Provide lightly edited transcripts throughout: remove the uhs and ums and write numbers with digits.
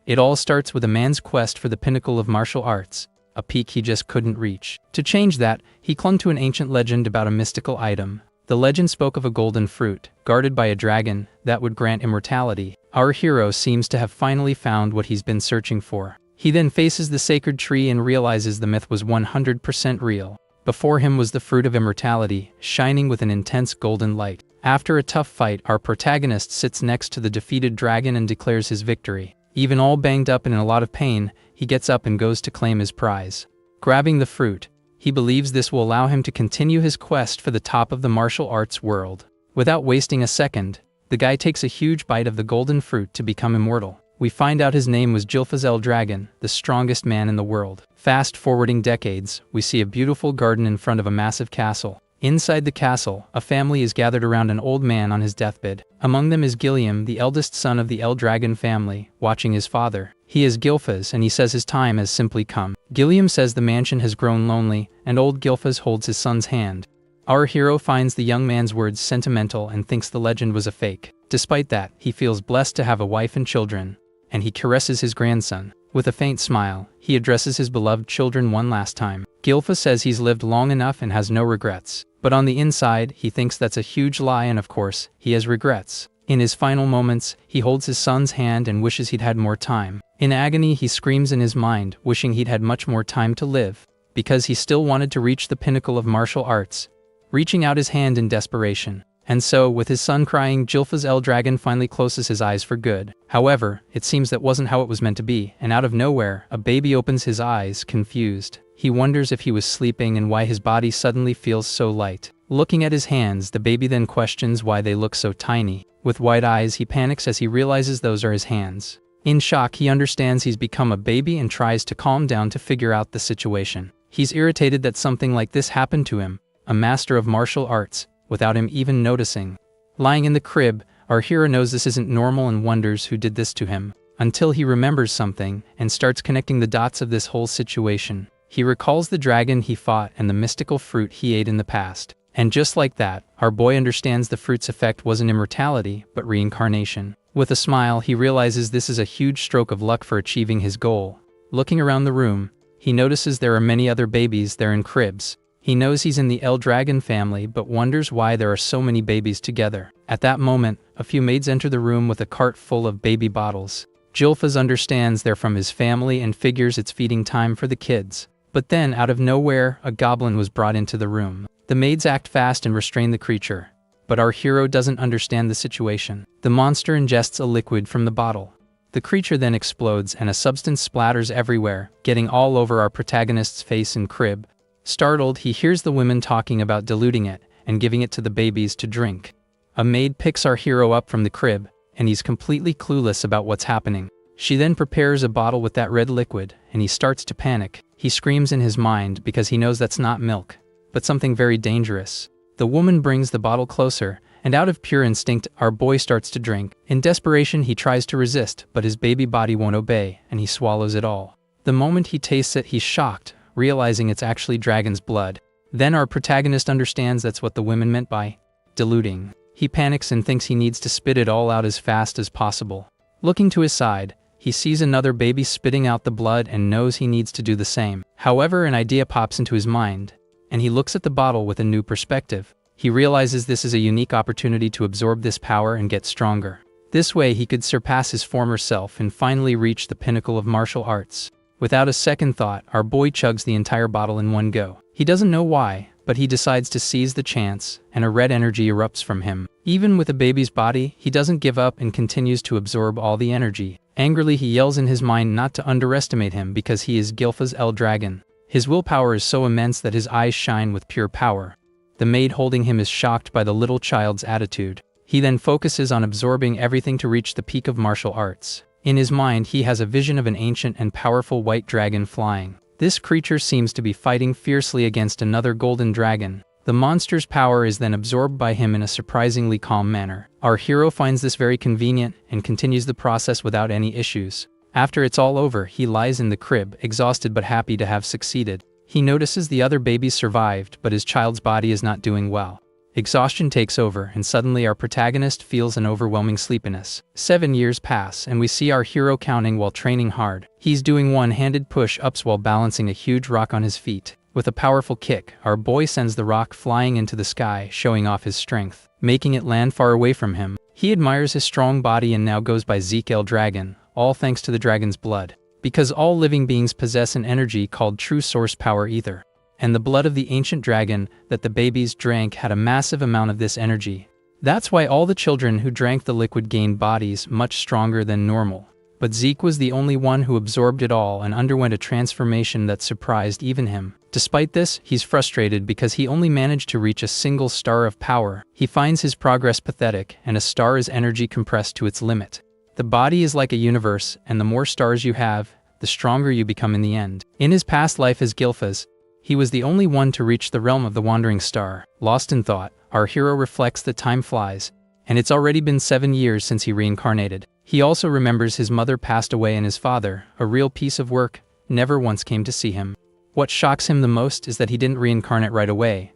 It all starts with a man's quest for the pinnacle of martial arts, a peak he just couldn't reach. To change that, he clung to an ancient legend about a mystical item. The legend spoke of a golden fruit, guarded by a dragon, that would grant immortality. Our hero seems to have finally found what he's been searching for. He then faces the sacred tree and realizes the myth was 100% real. Before him was the fruit of immortality, shining with an intense golden light. After a tough fight, our protagonist sits next to the defeated dragon and declares his victory. Even all banged up and in a lot of pain, he gets up and goes to claim his prize. Grabbing the fruit, he believes this will allow him to continue his quest for the top of the martial arts world. Without wasting a second, the guy takes a huge bite of the golden fruit to become immortal. We find out his name was Jilfazel Dragon, the strongest man in the world. Fast forwarding decades, we see a beautiful garden in front of a massive castle. Inside the castle, a family is gathered around an old man on his deathbed. Among them is Gilliam, the eldest son of the El Dragon family, watching his father. He is Gilfaz and he says his time has simply come. Gilliam says the mansion has grown lonely, and old Gilfaz holds his son's hand. Our hero finds the young man's words sentimental and thinks the legend was a fake. Despite that, he feels blessed to have a wife and children, and he caresses his grandson. With a faint smile, he addresses his beloved children one last time. Gilfaz says he's lived long enough and has no regrets. But on the inside, he thinks that's a huge lie and of course, he has regrets. In his final moments, he holds his son's hand and wishes he'd had more time. In agony, he screams in his mind, wishing he'd had much more time to live, because he still wanted to reach the pinnacle of martial arts, reaching out his hand in desperation. And so, with his son crying, Jilfazel Dragon finally closes his eyes for good. However, it seems that wasn't how it was meant to be, and out of nowhere, a baby opens his eyes, confused. He wonders if he was sleeping and why his body suddenly feels so light. Looking at his hands, the baby then questions why they look so tiny. With wide eyes, he panics as he realizes those are his hands. In shock, he understands he's become a baby and tries to calm down to figure out the situation. He's irritated that something like this happened to him, a master of martial arts, without him even noticing. Lying in the crib, our hero knows this isn't normal and wonders who did this to him, until he remembers something and starts connecting the dots of this whole situation. He recalls the dragon he fought and the mystical fruit he ate in the past. And just like that, our boy understands the fruit's effect wasn't immortality, but reincarnation. With a smile, he realizes this is a huge stroke of luck for achieving his goal. Looking around the room, he notices there are many other babies there in cribs. He knows he's in the El Dragon family, but wonders why there are so many babies together. At that moment, a few maids enter the room with a cart full of baby bottles. Jilfaz understands they're from his family and figures it's feeding time for the kids. But then, out of nowhere, a goblin was brought into the room. The maids act fast and restrain the creature, but our hero doesn't understand the situation. The monster ingests a liquid from the bottle. The creature then explodes and a substance splatters everywhere, getting all over our protagonist's face and crib. Startled, he hears the women talking about diluting it and giving it to the babies to drink. A maid picks our hero up from the crib, and he's completely clueless about what's happening. She then prepares a bottle with that red liquid, and he starts to panic. He screams in his mind because he knows that's not milk, but something very dangerous. The woman brings the bottle closer, and out of pure instinct, our boy starts to drink. In desperation, he tries to resist, but his baby body won't obey, and he swallows it all. The moment he tastes it, he's shocked, realizing it's actually dragon's blood. Then our protagonist understands that's what the women meant by diluting. He panics and thinks he needs to spit it all out as fast as possible. Looking to his side, he sees another baby spitting out the blood and knows he needs to do the same. However, an idea pops into his mind, and he looks at the bottle with a new perspective. He realizes this is a unique opportunity to absorb this power and get stronger. This way, he could surpass his former self and finally reach the pinnacle of martial arts. Without a second thought, our boy chugs the entire bottle in one go. He doesn't know why, but he decides to seize the chance, and a red energy erupts from him. Even with a baby's body, he doesn't give up and continues to absorb all the energy. Angrily, he yells in his mind not to underestimate him because he is Jilfazel Dragon. His willpower is so immense that his eyes shine with pure power. The maid holding him is shocked by the little child's attitude. He then focuses on absorbing everything to reach the peak of martial arts. In his mind, he has a vision of an ancient and powerful white dragon flying. This creature seems to be fighting fiercely against another golden dragon. The monster's power is then absorbed by him in a surprisingly calm manner. Our hero finds this very convenient and continues the process without any issues. After it's all over, he lies in the crib, exhausted but happy to have succeeded. He notices the other babies survived, but his child's body is not doing well. Exhaustion takes over, and suddenly our protagonist feels an overwhelming sleepiness. 7 years pass, and we see our hero counting while training hard. He's doing one-handed push-ups while balancing a huge rock on his feet. With a powerful kick, our boy sends the rock flying into the sky, showing off his strength, making it land far away from him. He admires his strong body and now goes by Zeke Dragon, all thanks to the dragon's blood. Because all living beings possess an energy called true source power ether. And the blood of the ancient dragon that the babies drank had a massive amount of this energy. That's why all the children who drank the liquid gained bodies much stronger than normal. But Zeke was the only one who absorbed it all and underwent a transformation that surprised even him. Despite this, he's frustrated because he only managed to reach a single star of power. He finds his progress pathetic, and a star is energy compressed to its limit. The body is like a universe, and the more stars you have, the stronger you become in the end. In his past life as Gilfaz, he was the only one to reach the realm of the wandering star. Lost in thought, our hero reflects that time flies, and it's already been 7 years since he reincarnated. He also remembers his mother passed away and his father, a real piece of work, never once came to see him. What shocks him the most is that he didn't reincarnate right away,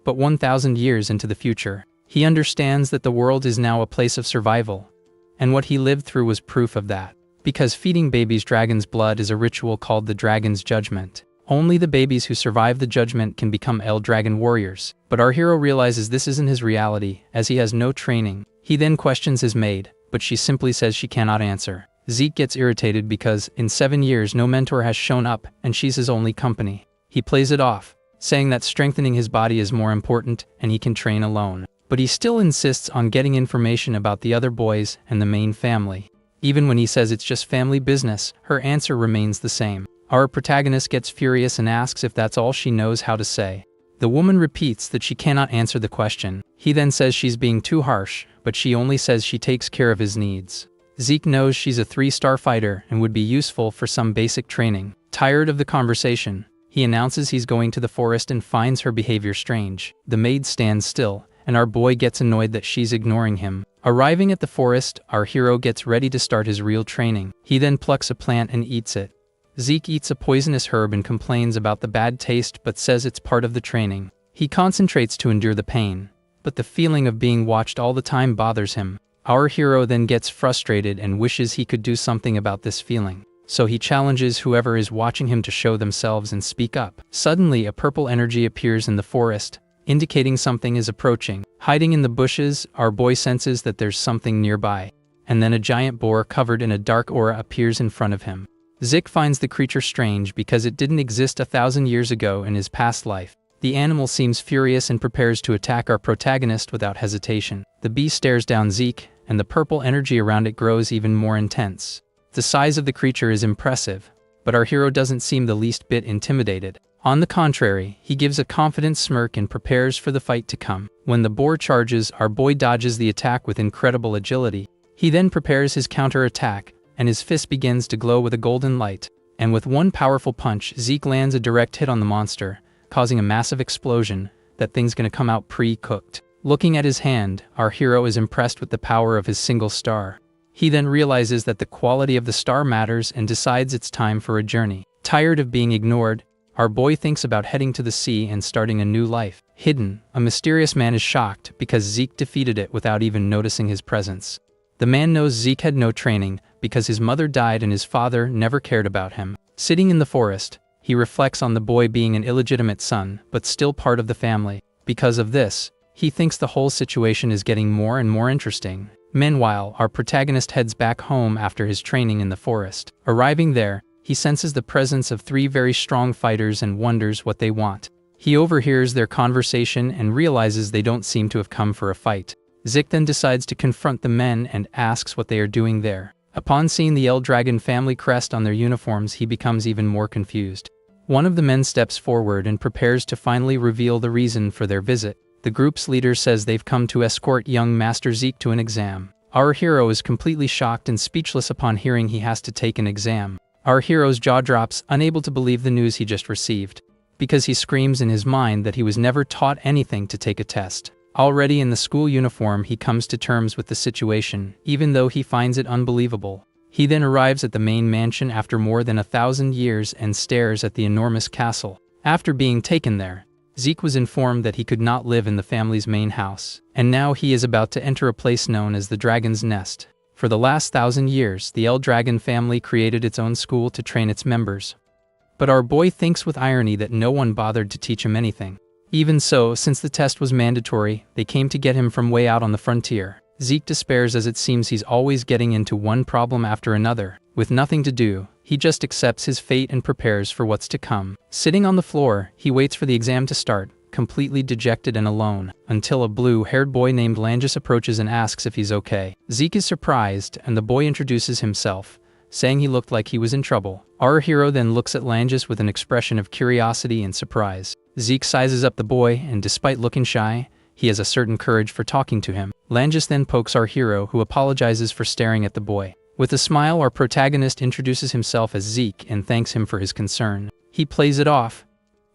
but 1,000 years into the future. He understands that the world is now a place of survival, and what he lived through was proof of that. Because feeding babies dragon's blood is a ritual called the Dragon's Judgment. Only the babies who survive the judgment can become Dragon warriors. But our hero realizes this isn't his reality, as he has no training. He then questions his maid, but she simply says she cannot answer. Zeke gets irritated because, in 7 years, no mentor has shown up, and she's his only company. He plays it off, saying that strengthening his body is more important, and he can train alone. But he still insists on getting information about the other boys and the main family. Even when he says it's just family business, her answer remains the same. Our protagonist gets furious and asks if that's all she knows how to say. The woman repeats that she cannot answer the question. He then says she's being too harsh, but she only says she takes care of his needs. Zeke knows she's a 3-star fighter and would be useful for some basic training. Tired of the conversation, he announces he's going to the forest and finds her behavior strange. The maid stands still, and our boy gets annoyed that she's ignoring him. Arriving at the forest, our hero gets ready to start his real training. He then plucks a plant and eats it. Zeke eats a poisonous herb and complains about the bad taste but says it's part of the training. He concentrates to endure the pain, but the feeling of being watched all the time bothers him. Our hero then gets frustrated and wishes he could do something about this feeling. So he challenges whoever is watching him to show themselves and speak up. Suddenly, a purple energy appears in the forest, indicating something is approaching. Hiding in the bushes, our boy senses that there's something nearby, and then a giant boar covered in a dark aura appears in front of him. Zeke finds the creature strange because it didn't exist 1,000 years ago in his past life. The animal seems furious and prepares to attack our protagonist without hesitation. The beast stares down Zeke, and the purple energy around it grows even more intense. The size of the creature is impressive, but our hero doesn't seem the least bit intimidated. On the contrary, he gives a confident smirk and prepares for the fight to come. When the boar charges, our boy dodges the attack with incredible agility. He then prepares his counter-attack, and his fist begins to glow with a golden light. And with one powerful punch, Zeke lands a direct hit on the monster, causing a massive explosion. That thing's gonna come out pre-cooked. Looking at his hand, our hero is impressed with the power of his single star. He then realizes that the quality of the star matters and decides it's time for a journey. Tired of being ignored, our boy thinks about heading to the sea and starting a new life. Hidden, a mysterious man is shocked because Zeke defeated it without even noticing his presence. The man knows Zeke had no training because his mother died and his father never cared about him. Sitting in the forest, he reflects on the boy being an illegitimate son, but still part of the family. Because of this, he thinks the whole situation is getting more and more interesting. Meanwhile, our protagonist heads back home after his training in the forest. Arriving there, he senses the presence of 3 very strong fighters and wonders what they want. He overhears their conversation and realizes they don't seem to have come for a fight. Zeke then decides to confront the men and asks what they are doing there. Upon seeing the Dragon family crest on their uniforms, he becomes even more confused. One of the men steps forward and prepares to finally reveal the reason for their visit. The group's leader says they've come to escort young Master Zeke to an exam. Our hero is completely shocked and speechless upon hearing he has to take an exam. Our hero's jaw drops, unable to believe the news he just received, because he screams in his mind that he was never taught anything to take a test. Already in the school uniform, he comes to terms with the situation, even though he finds it unbelievable. He then arrives at the main mansion after more than 1,000 years and stares at the enormous castle. After being taken there, Zeke was informed that he could not live in the family's main house, and now he is about to enter a place known as the Dragon's Nest. For the last 1,000 years, the Dragon family created its own school to train its members. But our boy thinks with irony that no one bothered to teach him anything. Even so, since the test was mandatory, they came to get him from way out on the frontier. Zeke despairs as it seems he's always getting into one problem after another. With nothing to do, he just accepts his fate and prepares for what's to come. Sitting on the floor, he waits for the exam to start, completely dejected and alone, until a blue-haired boy named Langus approaches and asks if he's okay. Zeke is surprised, and the boy introduces himself, saying he looked like he was in trouble. Our hero then looks at Langus with an expression of curiosity and surprise. Zeke sizes up the boy, and despite looking shy, he has a certain courage for talking to him. Langus then pokes our hero, who apologizes for staring at the boy. With a smile, our protagonist introduces himself as Zeke and thanks him for his concern. He plays it off,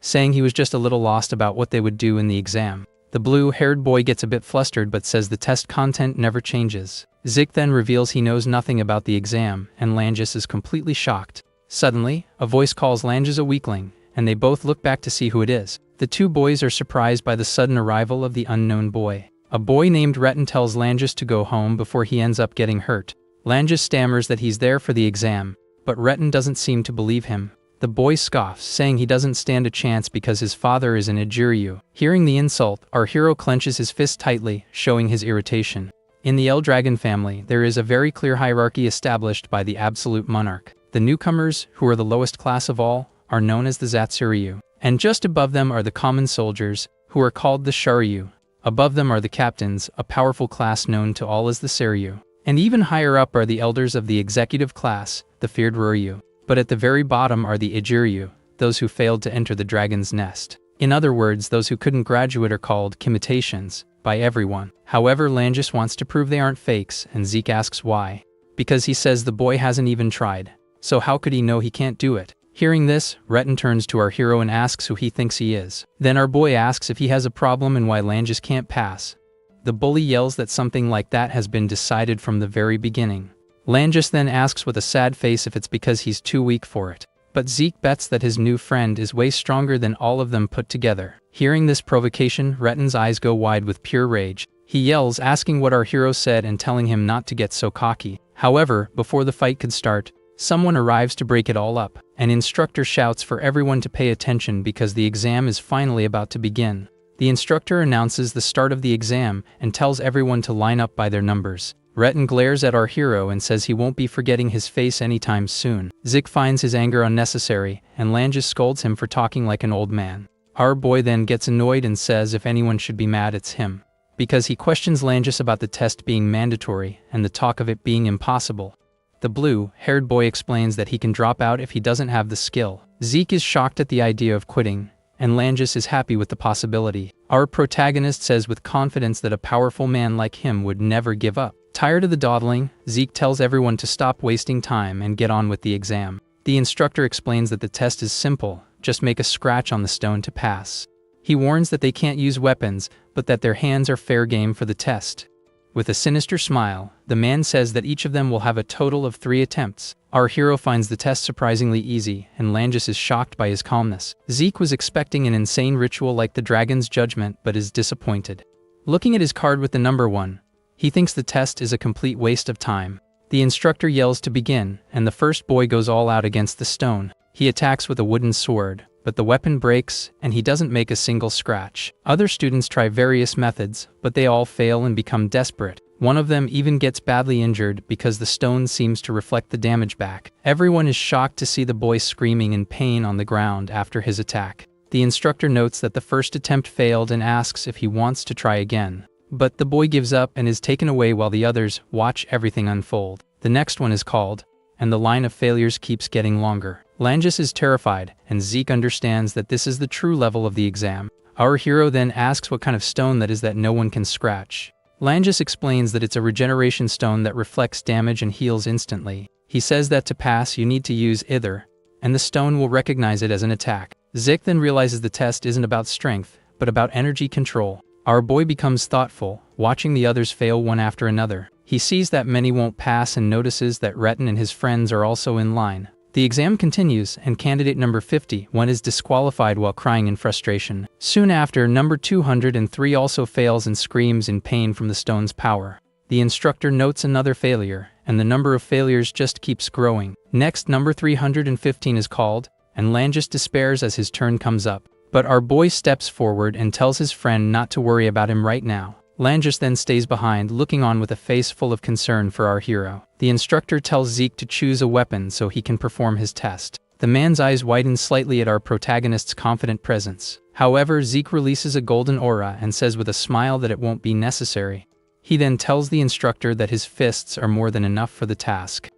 saying he was just a little lost about what they would do in the exam. The blue-haired boy gets a bit flustered but says the test content never changes. Zeke then reveals he knows nothing about the exam, and Langus is completely shocked. Suddenly, a voice calls Langus a weakling, and they both look back to see who it is. The two boys are surprised by the sudden arrival of the unknown boy. A boy named Retin tells Langus to go home before he ends up getting hurt. Langus stammers that he's there for the exam, but Retin doesn't seem to believe him. The boy scoffs, saying he doesn't stand a chance because his father is an Ijiryu. Hearing the insult, our hero clenches his fist tightly, showing his irritation. In the Dragon family, there is a very clear hierarchy established by the absolute monarch. The newcomers, who are the lowest class of all, are known as the Zatsuryu. And just above them are the common soldiers, who are called the Sharyu. Above them are the captains, a powerful class known to all as the Seiryu. And even higher up are the elders of the executive class, the feared Ruryu. But at the very bottom are the Ijiryu, those who failed to enter the Dragon's Nest. In other words, those who couldn't graduate are called kimitations by everyone. However, Langus wants to prove they aren't fakes, and Zeke asks why. Because he says the boy hasn't even tried. So how could he know he can't do it? Hearing this, Retin turns to our hero and asks who he thinks he is. Then our boy asks if he has a problem and why Langus can't pass. The bully yells that something like that has been decided from the very beginning. Langus then asks with a sad face if it's because he's too weak for it. But Zeke bets that his new friend is way stronger than all of them put together. Hearing this provocation, Retin's eyes go wide with pure rage. He yells, asking what our hero said and telling him not to get so cocky. However, before the fight could start, someone arrives to break it all up. An instructor shouts for everyone to pay attention because the exam is finally about to begin. The instructor announces the start of the exam and tells everyone to line up by their numbers. Retin glares at our hero and says he won't be forgetting his face anytime soon. Zeke finds his anger unnecessary, and Langus scolds him for talking like an old man. Our boy then gets annoyed and says if anyone should be mad, it's him. Because he questions Langus about the test being mandatory and the talk of it being impossible. The blue-haired boy explains that he can drop out if he doesn't have the skill. Zeke is shocked at the idea of quitting, and Langus is happy with the possibility. Our protagonist says with confidence that a powerful man like him would never give up. Tired of the dawdling, Zeke tells everyone to stop wasting time and get on with the exam. The instructor explains that the test is simple, just make a scratch on the stone to pass. He warns that they can't use weapons, but that their hands are fair game for the test. With a sinister smile, the man says that each of them will have a total of 3 attempts. Our hero finds the test surprisingly easy, and Langus is shocked by his calmness. Zeke was expecting an insane ritual like the Dragon's Judgment, but is disappointed. Looking at his card with the number 1, he thinks the test is a complete waste of time. The instructor yells to begin, and the first boy goes all out against the stone. He attacks with a wooden sword, but the weapon breaks, and he doesn't make a single scratch. Other students try various methods, but they all fail and become desperate. One of them even gets badly injured because the stone seems to reflect the damage back. Everyone is shocked to see the boy screaming in pain on the ground after his attack. The instructor notes that the first attempt failed and asks if he wants to try again. But the boy gives up and is taken away while the others watch everything unfold. The next one is called, and the line of failures keeps getting longer. Langus is terrified, and Zeke understands that this is the true level of the exam. Our hero then asks what kind of stone that is that no one can scratch. Langus explains that it's a regeneration stone that reflects damage and heals instantly. He says that to pass you need to use either, and the stone will recognize it as an attack. Zeke then realizes the test isn't about strength, but about energy control. Our boy becomes thoughtful, watching the others fail one after another. He sees that many won't pass and notices that Retin and his friends are also in line. The exam continues, and candidate number 51 is disqualified while crying in frustration. Soon after, number 203 also fails and screams in pain from the stone's power. The instructor notes another failure, and the number of failures just keeps growing. Next, number 315 is called, and Langus despairs as his turn comes up. But our boy steps forward and tells his friend not to worry about him right now. Langus then stays behind, looking on with a face full of concern for our hero. The instructor tells Zeke to choose a weapon so he can perform his test. The man's eyes widen slightly at our protagonist's confident presence. However, Zeke releases a golden aura and says with a smile that it won't be necessary. He then tells the instructor that his fists are more than enough for the task.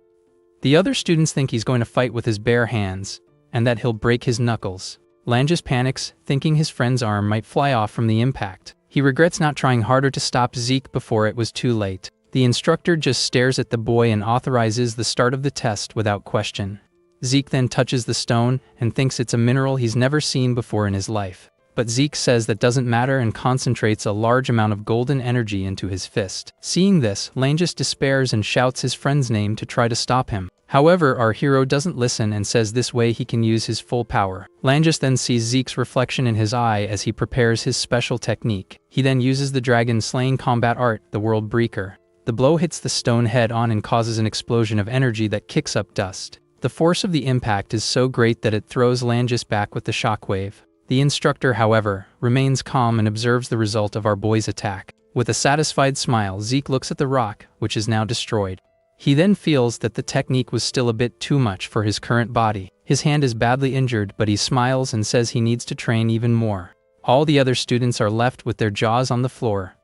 The other students think he's going to fight with his bare hands, and that he'll break his knuckles. Langus panics, thinking his friend's arm might fly off from the impact. He regrets not trying harder to stop Zeke before it was too late. The instructor just stares at the boy and authorizes the start of the test without question. Zeke then touches the stone and thinks it's a mineral he's never seen before in his life. But Zeke says that doesn't matter and concentrates a large amount of golden energy into his fist. Seeing this, Langus despairs and shouts his friend's name to try to stop him. However, our hero doesn't listen and says this way he can use his full power. Langus then sees Zeke's reflection in his eye as he prepares his special technique. He then uses the dragon-slaying combat art, the World Breaker. The blow hits the stone head-on and causes an explosion of energy that kicks up dust. The force of the impact is so great that it throws Langus back with the shockwave. The instructor, however, remains calm and observes the result of our boy's attack. With a satisfied smile, Zeke looks at the rock, which is now destroyed. He then feels that the technique was still a bit too much for his current body. His hand is badly injured, but he smiles and says he needs to train even more. All the other students are left with their jaws on the floor,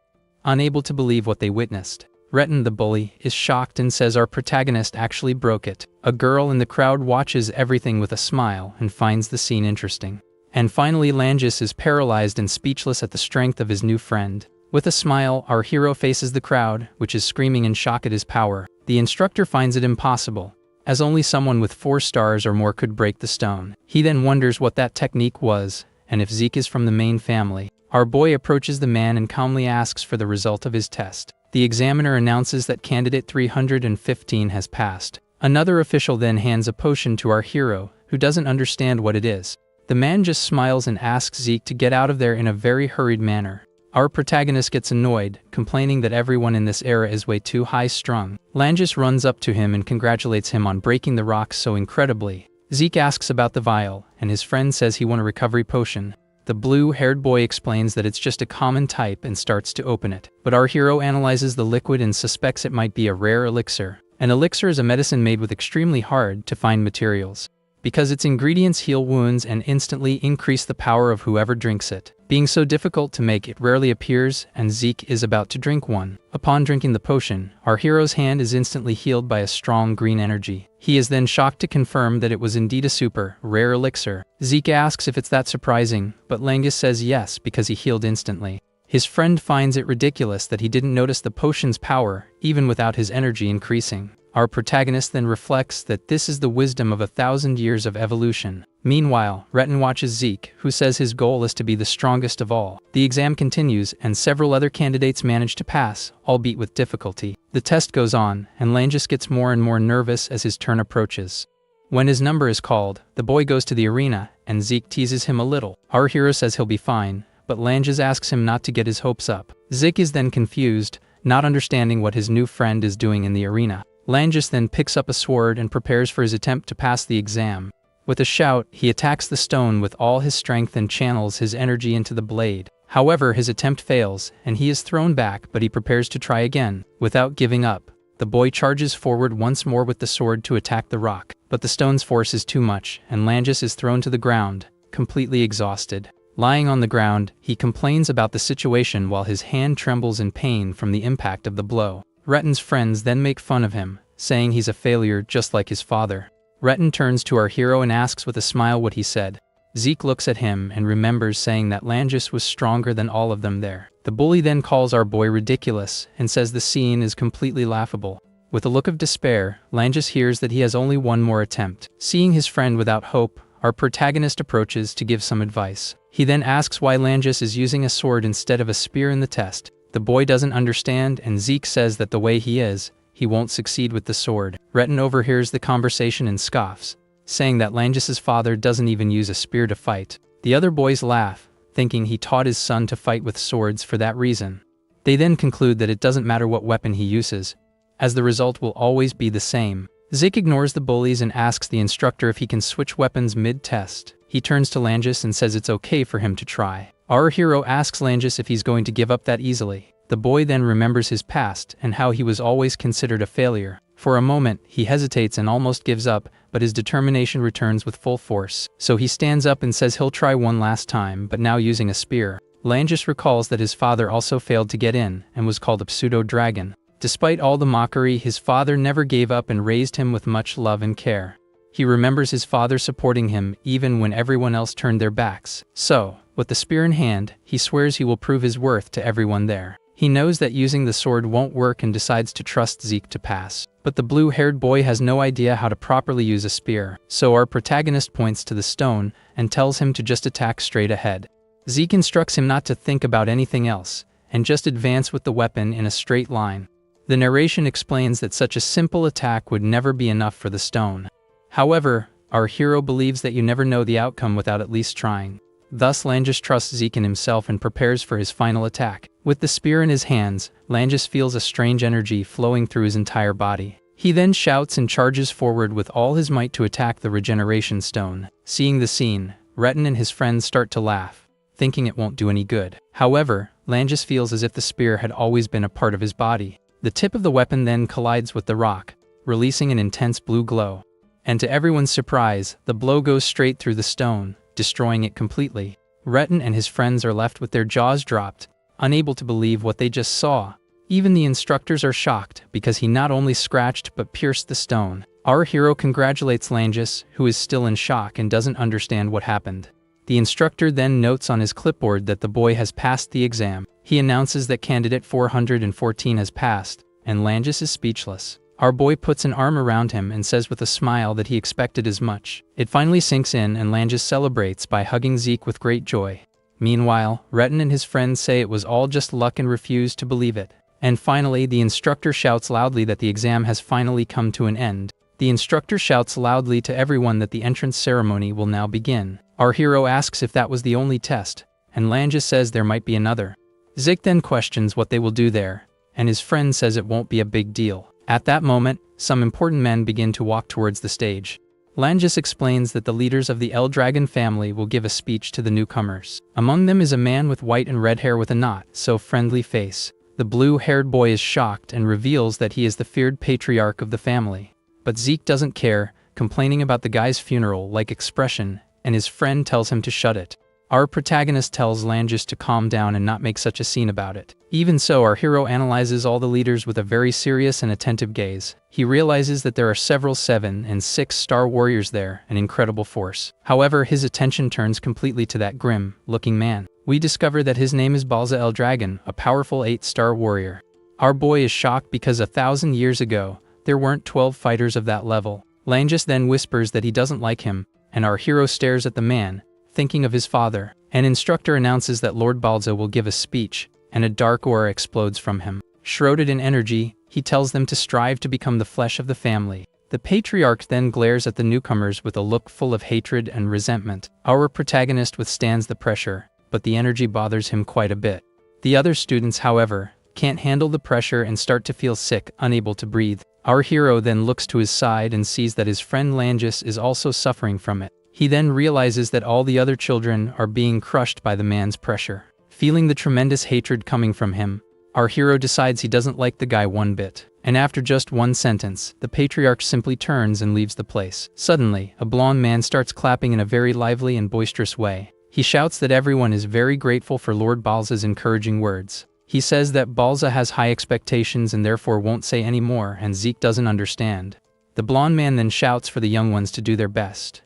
unable to believe what they witnessed. Retin, the bully, is shocked and says our protagonist actually broke it. A girl in the crowd watches everything with a smile and finds the scene interesting. And finally, Langus is paralyzed and speechless at the strength of his new friend. With a smile, our hero faces the crowd, which is screaming in shock at his power. The instructor finds it impossible, as only someone with 4 stars or more could break the stone. He then wonders what that technique was, and if Zeke is from the main family. Our boy approaches the man and calmly asks for the result of his test. The examiner announces that candidate 315 has passed. Another official then hands a potion to our hero, who doesn't understand what it is. The man just smiles and asks Zeke to get out of there in a very hurried manner. Our protagonist gets annoyed, complaining that everyone in this era is way too high-strung. Langus runs up to him and congratulates him on breaking the rock so incredibly. Zeke asks about the vial, and his friend says he wants a recovery potion. The blue-haired boy explains that it's just a common type and starts to open it. But our hero analyzes the liquid and suspects it might be a rare elixir. An elixir is a medicine made with extremely hard-to-find materials, because its ingredients heal wounds and instantly increase the power of whoever drinks it. Being so difficult to make, it rarely appears, and Zeke is about to drink one. Upon drinking the potion, our hero's hand is instantly healed by a strong green energy. He is then shocked to confirm that it was indeed a super rare elixir. Zeke asks if it's that surprising, but Langus says yes because he healed instantly. His friend finds it ridiculous that he didn't notice the potion's power, even without his energy increasing. Our protagonist then reflects that this is the wisdom of 1,000 years of evolution. Meanwhile, Retin watches Zeke, who says his goal is to be the strongest of all. The exam continues, and several other candidates manage to pass, albeit with difficulty. The test goes on, and Langus gets more and more nervous as his turn approaches. When his number is called, the boy goes to the arena, and Zeke teases him a little. Our hero says he'll be fine, but Langus asks him not to get his hopes up. Zeke is then confused, not understanding what his new friend is doing in the arena. Langus then picks up a sword and prepares for his attempt to pass the exam. With a shout, he attacks the stone with all his strength and channels his energy into the blade. However, his attempt fails, and he is thrown back, but he prepares to try again. Without giving up, the boy charges forward once more with the sword to attack the rock. But the stone's force is too much, and Langus is thrown to the ground, completely exhausted. Lying on the ground, he complains about the situation while his hand trembles in pain from the impact of the blow. Retin's friends then make fun of him, saying he's a failure just like his father. Retin turns to our hero and asks with a smile what he said. Zeke looks at him and remembers saying that Langus was stronger than all of them there. The bully then calls our boy ridiculous and says the scene is completely laughable. With a look of despair, Langus hears that he has only one more attempt. Seeing his friend without hope, our protagonist approaches to give some advice. He then asks why Langus is using a sword instead of a spear in the test. The boy doesn't understand, and Zeke says that the way he is, he won't succeed with the sword. Retin overhears the conversation and scoffs. saying that Langis's father doesn't even use a spear to fight. The other boys laugh, thinking he taught his son to fight with swords for that reason. They then conclude that it doesn't matter what weapon he uses, as the result will always be the same. Zik ignores the bullies and asks the instructor if he can switch weapons mid-test. He turns to Langis and says it's okay for him to try. Our hero asks Langis if he's going to give up that easily. The boy then remembers his past and how he was always considered a failure. For a moment, he hesitates and almost gives up, but his determination returns with full force. So he stands up and says he'll try one last time, but now using a spear. Langis recalls that his father also failed to get in and was called a pseudo-dragon. Despite all the mockery, his father never gave up and raised him with much love and care. He remembers his father supporting him even when everyone else turned their backs. So, with the spear in hand, he swears he will prove his worth to everyone there. He knows that using the sword won't work and decides to trust Zeke to pass. But the blue-haired boy has no idea how to properly use a spear, so our protagonist points to the stone and tells him to just attack straight ahead. Zeke instructs him not to think about anything else, and just advance with the weapon in a straight line. The narration explains that such a simple attack would never be enough for the stone. However, our hero believes that you never know the outcome without at least trying. Thus Langis trusts Zeke in himself and prepares for his final attack. With the spear in his hands, Langis feels a strange energy flowing through his entire body. He then shouts and charges forward with all his might to attack the regeneration stone. Seeing the scene, Retin and his friends start to laugh, thinking it won't do any good. However, Langis feels as if the spear had always been a part of his body. The tip of the weapon then collides with the rock, releasing an intense blue glow. And to everyone's surprise, the blow goes straight through the stone, destroying it completely. Retin and his friends are left with their jaws dropped, unable to believe what they just saw. Even the instructors are shocked because he not only scratched but pierced the stone. Our hero congratulates Langis, who is still in shock and doesn't understand what happened. The instructor then notes on his clipboard that the boy has passed the exam. He announces that candidate 414 has passed, and Langis is speechless. Our boy puts an arm around him and says with a smile that he expected as much. It finally sinks in and Langis celebrates by hugging Zeke with great joy. Meanwhile, Retin and his friends say it was all just luck and refuse to believe it. And finally, the instructor shouts loudly that the exam has finally come to an end. The instructor shouts loudly to everyone that the entrance ceremony will now begin. Our hero asks if that was the only test, and Langis says there might be another. Zeke then questions what they will do there, and his friend says it won't be a big deal. At that moment, some important men begin to walk towards the stage. Langis explains that the leaders of the L-Dragon family will give a speech to the newcomers. Among them is a man with white and red hair with a not-so-friendly face. The blue-haired boy is shocked and reveals that he is the feared patriarch of the family. But Zeke doesn't care, complaining about the guy's funeral-like expression, and his friend tells him to shut it. Our protagonist tells Langis to calm down and not make such a scene about it. Even so, our hero analyzes all the leaders with a very serious and attentive gaze. He realizes that there are several 7- and 6-star warriors there, an incredible force. However, his attention turns completely to that grim-looking man. We discover that his name is Balza el-Dragon, a powerful 8-star warrior. Our boy is shocked because 1,000 years ago, there weren't 12 fighters of that level. Langis then whispers that he doesn't like him, and our hero stares at the man, thinking of his father. An instructor announces that Lord Balza will give a speech, and a dark aura explodes from him. Shrouded in energy, he tells them to strive to become the flesh of the family. The patriarch then glares at the newcomers with a look full of hatred and resentment. Our protagonist withstands the pressure, but the energy bothers him quite a bit. The other students, however, can't handle the pressure and start to feel sick, unable to breathe. Our hero then looks to his side and sees that his friend Langis is also suffering from it. He then realizes that all the other children are being crushed by the man's pressure. Feeling the tremendous hatred coming from him, our hero decides he doesn't like the guy one bit. And after just one sentence, the patriarch simply turns and leaves the place. Suddenly, a blonde man starts clapping in a very lively and boisterous way. He shouts that everyone is very grateful for Lord Balza's encouraging words. He says that Balza has high expectations and therefore won't say any more, and Zeke doesn't understand. The blonde man then shouts for the young ones to do their best.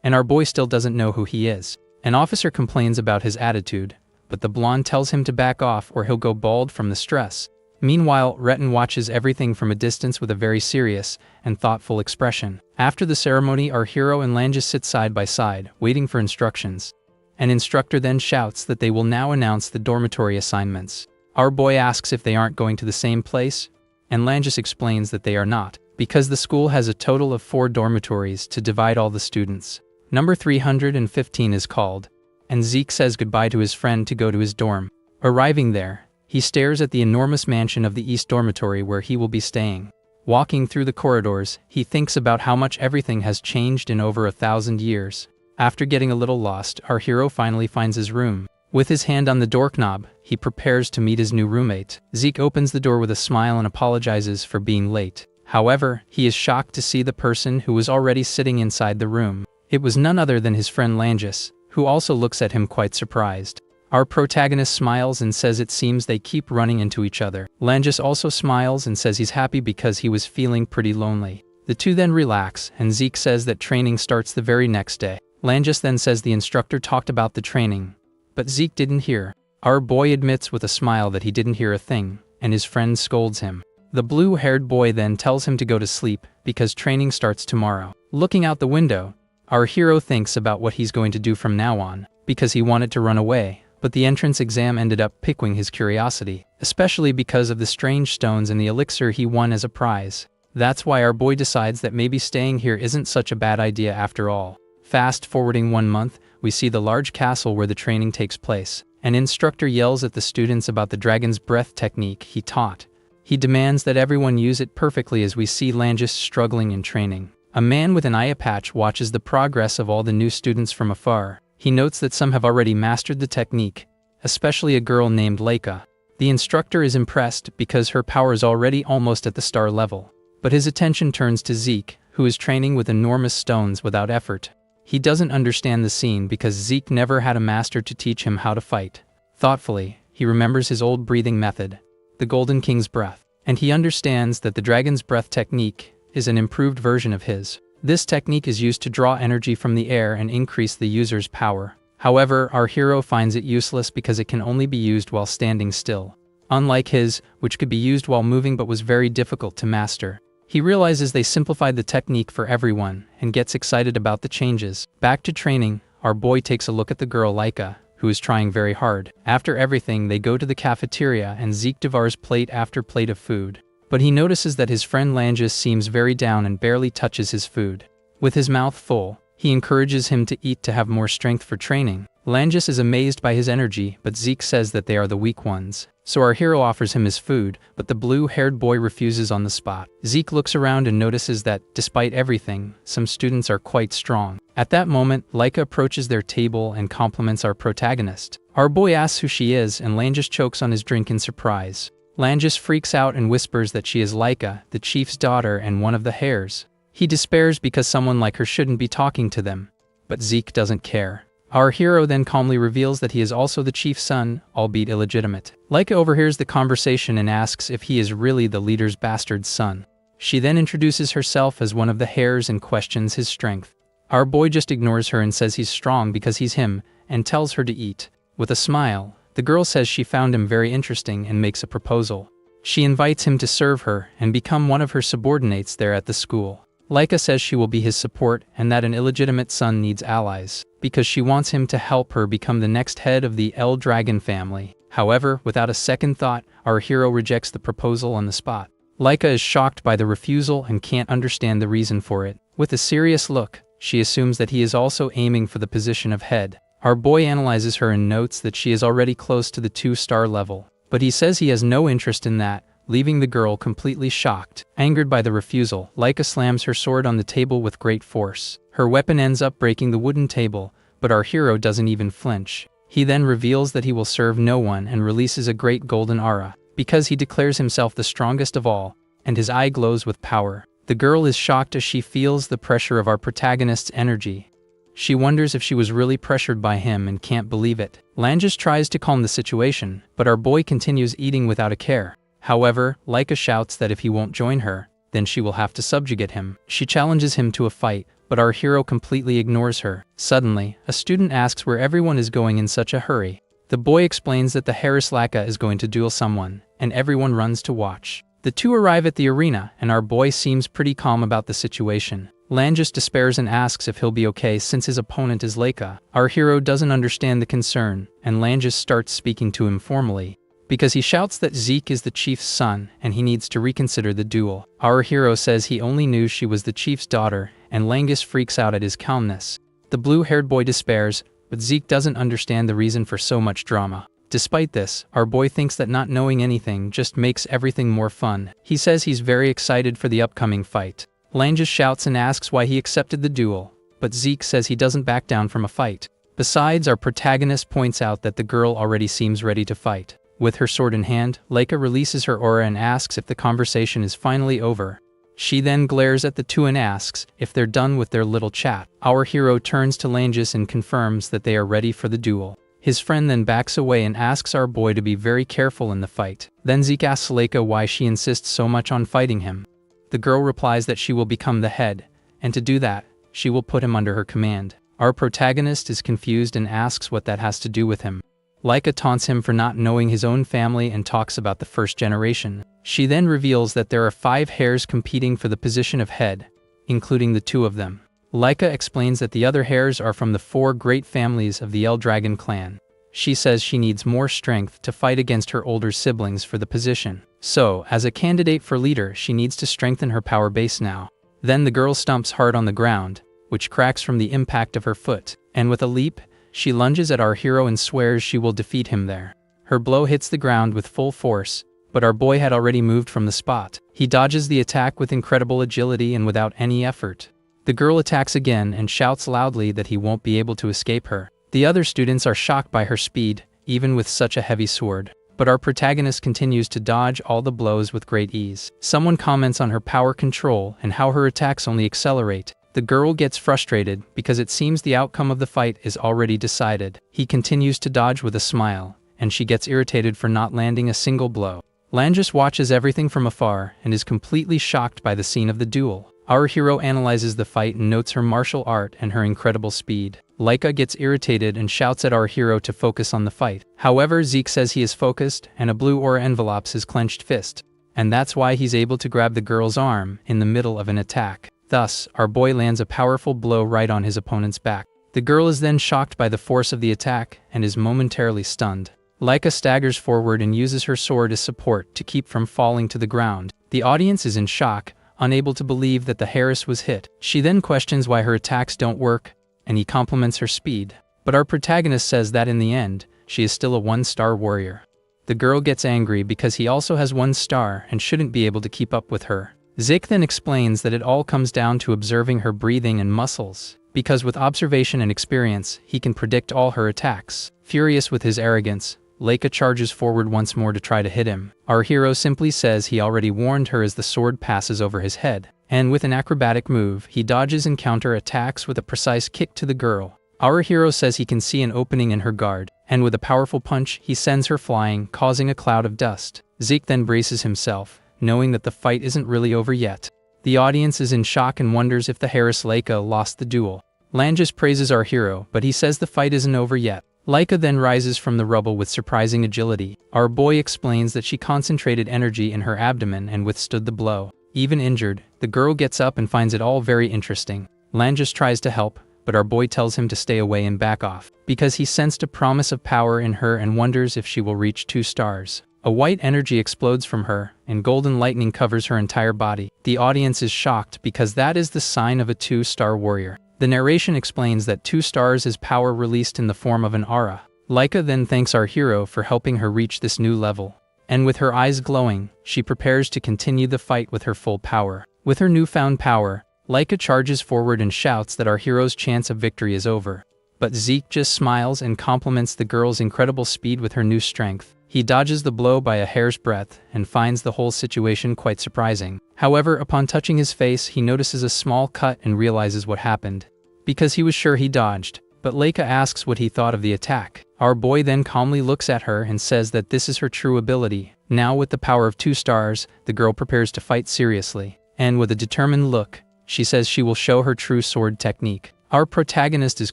And our boy still doesn't know who he is. An officer complains about his attitude, but the blonde tells him to back off or he'll go bald from the stress. Meanwhile, Retin watches everything from a distance with a very serious and thoughtful expression. After the ceremony, our hero and Langis sit side by side, waiting for instructions. An instructor then shouts that they will now announce the dormitory assignments. Our boy asks if they aren't going to the same place, and Langis explains that they are not, because the school has a total of 4 dormitories to divide all the students. Number 315 is called, and Zeke says goodbye to his friend to go to his dorm. Arriving there, he stares at the enormous mansion of the East Dormitory where he will be staying. Walking through the corridors, he thinks about how much everything has changed in over 1,000 years. After getting a little lost, our hero finally finds his room. With his hand on the doorknob, he prepares to meet his new roommate. Zeke opens the door with a smile and apologizes for being late. However, he is shocked to see the person who was already sitting inside the room. It was none other than his friend Langis, who also looks at him quite surprised. Our protagonist smiles and says it seems they keep running into each other. Langis also smiles and says he's happy because he was feeling pretty lonely. The two then relax, and Zeke says that training starts the very next day. Langis then says the instructor talked about the training, but Zeke didn't hear. Our boy admits with a smile that he didn't hear a thing, and his friend scolds him. The blue-haired boy then tells him to go to sleep because training starts tomorrow. Looking out the window, our hero thinks about what he's going to do from now on, because he wanted to run away, but the entrance exam ended up piquing his curiosity, especially because of the strange stones and the elixir he won as a prize. That's why our boy decides that maybe staying here isn't such a bad idea after all. Fast forwarding 1 month, we see the large castle where the training takes place. An instructor yells at the students about the dragon's breath technique he taught. He demands that everyone use it perfectly as we see Langis struggling in training. A man with an eye patch watches the progress of all the new students from afar. He notes that some have already mastered the technique, especially a girl named Leica. The instructor is impressed because her power is already almost at the star level. But his attention turns to Zeke, who is training with enormous stones without effort. He doesn't understand the scene because Zeke never had a master to teach him how to fight. Thoughtfully, he remembers his old breathing method, the Golden King's breath, and he understands that the dragon's breath technique is an improved version of his. This technique is used to draw energy from the air and increase the user's power. However, our hero finds it useless because it can only be used while standing still. Unlike his, which could be used while moving but was very difficult to master. He realizes they simplified the technique for everyone and gets excited about the changes. Back to training, our boy takes a look at the girl Leica, who is trying very hard. After everything, they go to the cafeteria and Zeke devours plate after plate of food. But he notices that his friend Langis seems very down and barely touches his food. With his mouth full, he encourages him to eat to have more strength for training. Langis is amazed by his energy, but Zeke says that they are the weak ones. So our hero offers him his food, but the blue-haired boy refuses on the spot. Zeke looks around and notices that, despite everything, some students are quite strong. At that moment, Leica approaches their table and compliments our protagonist. Our boy asks who she is, and Langis chokes on his drink in surprise. Langis freaks out and whispers that she is Leica, the chief's daughter and one of the heirs. He despairs because someone like her shouldn't be talking to them. But Zeke doesn't care. Our hero then calmly reveals that he is also the chief's son, albeit illegitimate. Leica overhears the conversation and asks if he is really the leader's bastard son. She then introduces herself as one of the heirs and questions his strength. Our boy just ignores her and says he's strong because he's him, and tells her to eat. With a smile, the girl says she found him very interesting and makes a proposal. She invites him to serve her and become one of her subordinates there at the school. Leica says she will be his support and that an illegitimate son needs allies, because she wants him to help her become the next head of the El Dragon family. However, without a second thought, our hero rejects the proposal on the spot. Leica is shocked by the refusal and can't understand the reason for it. With a serious look, she assumes that he is also aiming for the position of head. Our boy analyzes her and notes that she is already close to the 2-star level, but he says he has no interest in that, leaving the girl completely shocked. Angered by the refusal, Leica slams her sword on the table with great force. Her weapon ends up breaking the wooden table, but our hero doesn't even flinch. He then reveals that he will serve no one and releases a great golden aura, because he declares himself the strongest of all, and his eye glows with power. The girl is shocked as she feels the pressure of our protagonist's energy. She wonders if she was really pressured by him and can't believe it. Langis tries to calm the situation, but our boy continues eating without a care. However, Leica shouts that if he won't join her, then she will have to subjugate him. She challenges him to a fight, but our hero completely ignores her. Suddenly, a student asks where everyone is going in such a hurry. The boy explains that the Harris Leica is going to duel someone, and everyone runs to watch. The two arrive at the arena, and our boy seems pretty calm about the situation. Langis despairs and asks if he'll be okay since his opponent is Leica. Our hero doesn't understand the concern, and Langis starts speaking to him formally, because he shouts that Zeke is the chief's son and he needs to reconsider the duel. Our hero says he only knew she was the chief's daughter, and Langus freaks out at his calmness. The blue-haired boy despairs, but Zeke doesn't understand the reason for so much drama. Despite this, our boy thinks that not knowing anything just makes everything more fun. He says he's very excited for the upcoming fight. Langus shouts and asks why he accepted the duel, but Zeke says he doesn't back down from a fight. Besides, our protagonist points out that the girl already seems ready to fight. With her sword in hand, Leica releases her aura and asks if the conversation is finally over. She then glares at the two and asks if they're done with their little chat. Our hero turns to Langus and confirms that they are ready for the duel. His friend then backs away and asks our boy to be very careful in the fight. Then Zeke asks Leica why she insists so much on fighting him. The girl replies that she will become the head, and to do that, she will put him under her command. Our protagonist is confused and asks what that has to do with him. Leica taunts him for not knowing his own family and talks about the first generation. She then reveals that there are 5 heirs competing for the position of head, including the 2 of them. Leica explains that the other heirs are from the 4 great families of the Eldragon clan. She says she needs more strength to fight against her older siblings for the position. So, as a candidate for leader, she needs to strengthen her power base now. Then the girl stomps hard on the ground, which cracks from the impact of her foot, and with a leap, she lunges at our hero and swears she will defeat him there. Her blow hits the ground with full force, but our boy had already moved from the spot. He dodges the attack with incredible agility and without any effort. The girl attacks again and shouts loudly that he won't be able to escape her. The other students are shocked by her speed, even with such a heavy sword. But our protagonist continues to dodge all the blows with great ease. Someone comments on her power control and how her attacks only accelerate. The girl gets frustrated because it seems the outcome of the fight is already decided. He continues to dodge with a smile, and she gets irritated for not landing a single blow. Langus watches everything from afar and is completely shocked by the scene of the duel. Our hero analyzes the fight and notes her martial art and her incredible speed. Leica gets irritated and shouts at our hero to focus on the fight. However, Zeke says he is focused, and a blue aura envelopes his clenched fist. And that's why he's able to grab the girl's arm in the middle of an attack. Thus, our boy lands a powerful blow right on his opponent's back. The girl is then shocked by the force of the attack and is momentarily stunned. Leica staggers forward and uses her sword as support to keep from falling to the ground. The audience is in shock, unable to believe that the heiress was hit. She then questions why her attacks don't work, and he compliments her speed. But our protagonist says that in the end, she is still a 1-star warrior. The girl gets angry because he also has 1 star and shouldn't be able to keep up with her. Zeke then explains that it all comes down to observing her breathing and muscles, because with observation and experience, he can predict all her attacks. Furious with his arrogance, Leica charges forward once more to try to hit him. Our hero simply says he already warned her as the sword passes over his head, and with an acrobatic move, he dodges and counter-attacks with a precise kick to the girl. Our hero says he can see an opening in her guard, and with a powerful punch, he sends her flying, causing a cloud of dust. Zeke then braces himself, knowing that the fight isn't really over yet. The audience is in shock and wonders if the Harris Leica lost the duel. Langus praises our hero, but he says the fight isn't over yet. Leica then rises from the rubble with surprising agility. Our boy explains that she concentrated energy in her abdomen and withstood the blow. Even injured, the girl gets up and finds it all very interesting. Langus tries to help, but our boy tells him to stay away and back off, because he sensed a promise of power in her and wonders if she will reach 2 stars. A white energy explodes from her, and golden lightning covers her entire body. The audience is shocked because that is the sign of a 2-star warrior. The narration explains that 2 stars is power released in the form of an aura. Leica then thanks our hero for helping her reach this new level. And with her eyes glowing, she prepares to continue the fight with her full power. With her newfound power, Leica charges forward and shouts that our hero's chance of victory is over. But Zeke just smiles and compliments the girl's incredible speed with her new strength. He dodges the blow by a hair's breadth and finds the whole situation quite surprising. However, upon touching his face, he notices a small cut and realizes what happened, because he was sure he dodged. But Leica asks what he thought of the attack. Our boy then calmly looks at her and says that this is her true ability. Now with the power of 2 stars, the girl prepares to fight seriously. And with a determined look, she says she will show her true sword technique. Our protagonist is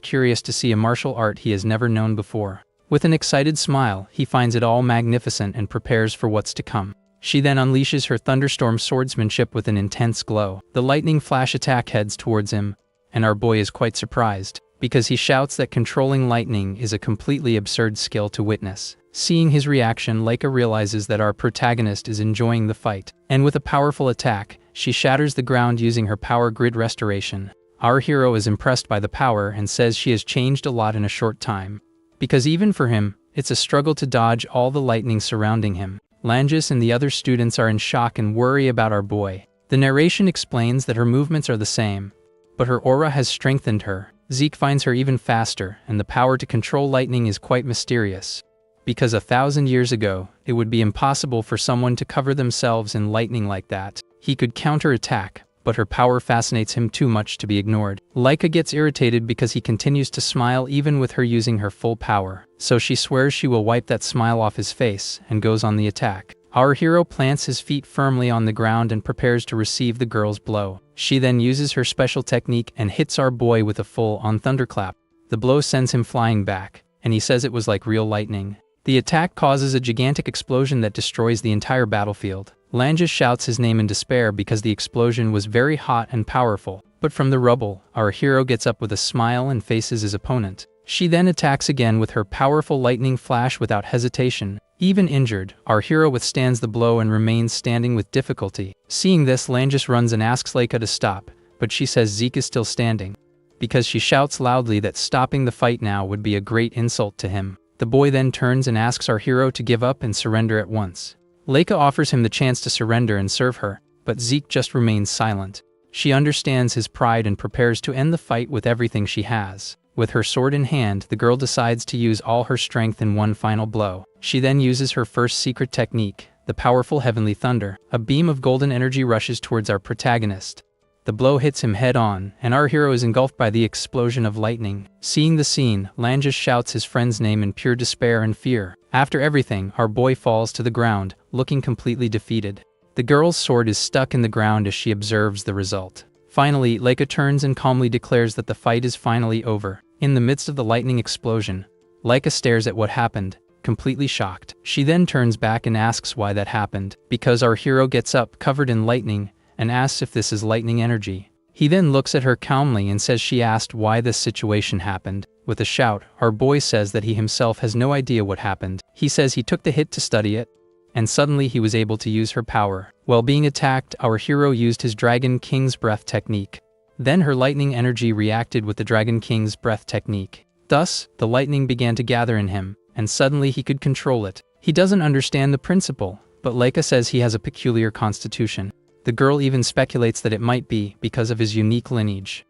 curious to see a martial art he has never known before. With an excited smile, he finds it all magnificent and prepares for what's to come. She then unleashes her thunderstorm swordsmanship with an intense glow. The lightning flash attack heads towards him, and our boy is quite surprised. because he shouts that controlling lightning is a completely absurd skill to witness. Seeing his reaction, Leica realizes that our protagonist is enjoying the fight, and with a powerful attack, she shatters the ground using her power grid restoration. Our hero is impressed by the power and says she has changed a lot in a short time. Because even for him, it's a struggle to dodge all the lightning surrounding him. Langis and the other students are in shock and worry about our boy. The narration explains that her movements are the same, but her aura has strengthened her. Zeke finds her even faster, and the power to control lightning is quite mysterious. Because 1,000 years ago, it would be impossible for someone to cover themselves in lightning like that. He could counterattack, but her power fascinates him too much to be ignored. Leica gets irritated because he continues to smile even with her using her full power, so she swears she will wipe that smile off his face and goes on the attack. Our hero plants his feet firmly on the ground and prepares to receive the girl's blow. She then uses her special technique and hits our boy with a full-on thunderclap. The blow sends him flying back, and he says it was like real lightning. The attack causes a gigantic explosion that destroys the entire battlefield. Langis shouts his name in despair because the explosion was very hot and powerful. But from the rubble, our hero gets up with a smile and faces his opponent. She then attacks again with her powerful lightning flash without hesitation. Even injured, our hero withstands the blow and remains standing with difficulty. Seeing this, Langis runs and asks Leica to stop, but she says Zeke is still standing, because she shouts loudly that stopping the fight now would be a great insult to him. The boy then turns and asks our hero to give up and surrender at once. Leica offers him the chance to surrender and serve her, but Zeke just remains silent. She understands his pride and prepares to end the fight with everything she has. With her sword in hand, the girl decides to use all her strength in one final blow. She then uses her first secret technique, the powerful heavenly thunder. A beam of golden energy rushes towards our protagonist. The blow hits him head-on, and our hero is engulfed by the explosion of lightning. Seeing the scene, Langis shouts his friend's name in pure despair and fear. After everything, our boy falls to the ground, looking completely defeated. The girl's sword is stuck in the ground as she observes the result. Finally, Leica turns and calmly declares that the fight is finally over. In the midst of the lightning explosion, Leica stares at what happened, completely shocked. She then turns back and asks why that happened, because our hero gets up covered in lightning and asks if this is lightning energy. He then looks at her calmly and says she asked why this situation happened. With a shout, our boy says that he himself has no idea what happened. He says he took the hit to study it, and suddenly he was able to use her power. While being attacked, our hero used his Dragon King's Breath technique. Then her lightning energy reacted with the Dragon King's Breath technique. Thus, the lightning began to gather in him, and suddenly he could control it. He doesn't understand the principle, but Leica says he has a peculiar constitution. The girl even speculates that it might be because of his unique lineage.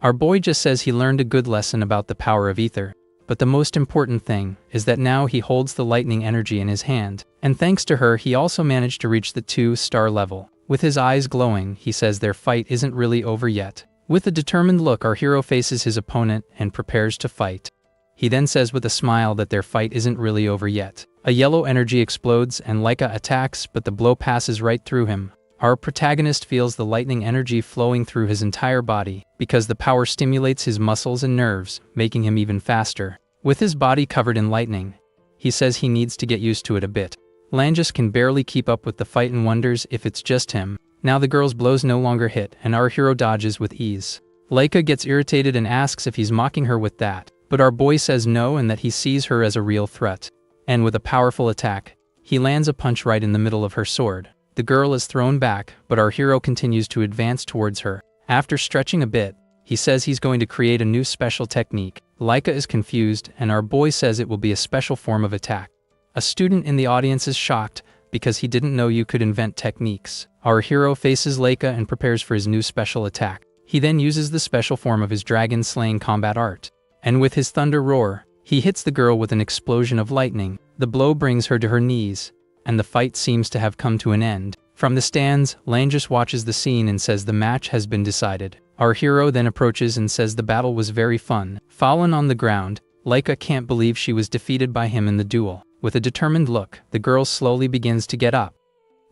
Our boy just says he learned a good lesson about the power of ether. But the most important thing is that now he holds the lightning energy in his hand, and thanks to her he also managed to reach the 2-star level. With his eyes glowing, he says their fight isn't really over yet. With a determined look, our hero faces his opponent and prepares to fight. He then says with a smile that their fight isn't really over yet. A yellow energy explodes and Leica attacks, but the blow passes right through him. Our protagonist feels the lightning energy flowing through his entire body, because the power stimulates his muscles and nerves, making him even faster. With his body covered in lightning, he says he needs to get used to it a bit. Langis can barely keep up with the fight and wonders if it's just him. Now the girl's blows no longer hit, and our hero dodges with ease. Leica gets irritated and asks if he's mocking her with that, but our boy says no and that he sees her as a real threat. And with a powerful attack, he lands a punch right in the middle of her sword. The girl is thrown back, but our hero continues to advance towards her. After stretching a bit, he says he's going to create a new special technique. Leica is confused, and our boy says it will be a special form of attack. A student in the audience is shocked, because he didn't know you could invent techniques. Our hero faces Leica and prepares for his new special attack. He then uses the special form of his dragon-slaying combat art. And with his thunder roar, he hits the girl with an explosion of lightning. The blow brings her to her knees, and the fight seems to have come to an end. From the stands, Langis watches the scene and says the match has been decided. Our hero then approaches and says the battle was very fun. Fallen on the ground, Leica can't believe she was defeated by him in the duel. With a determined look, the girl slowly begins to get up,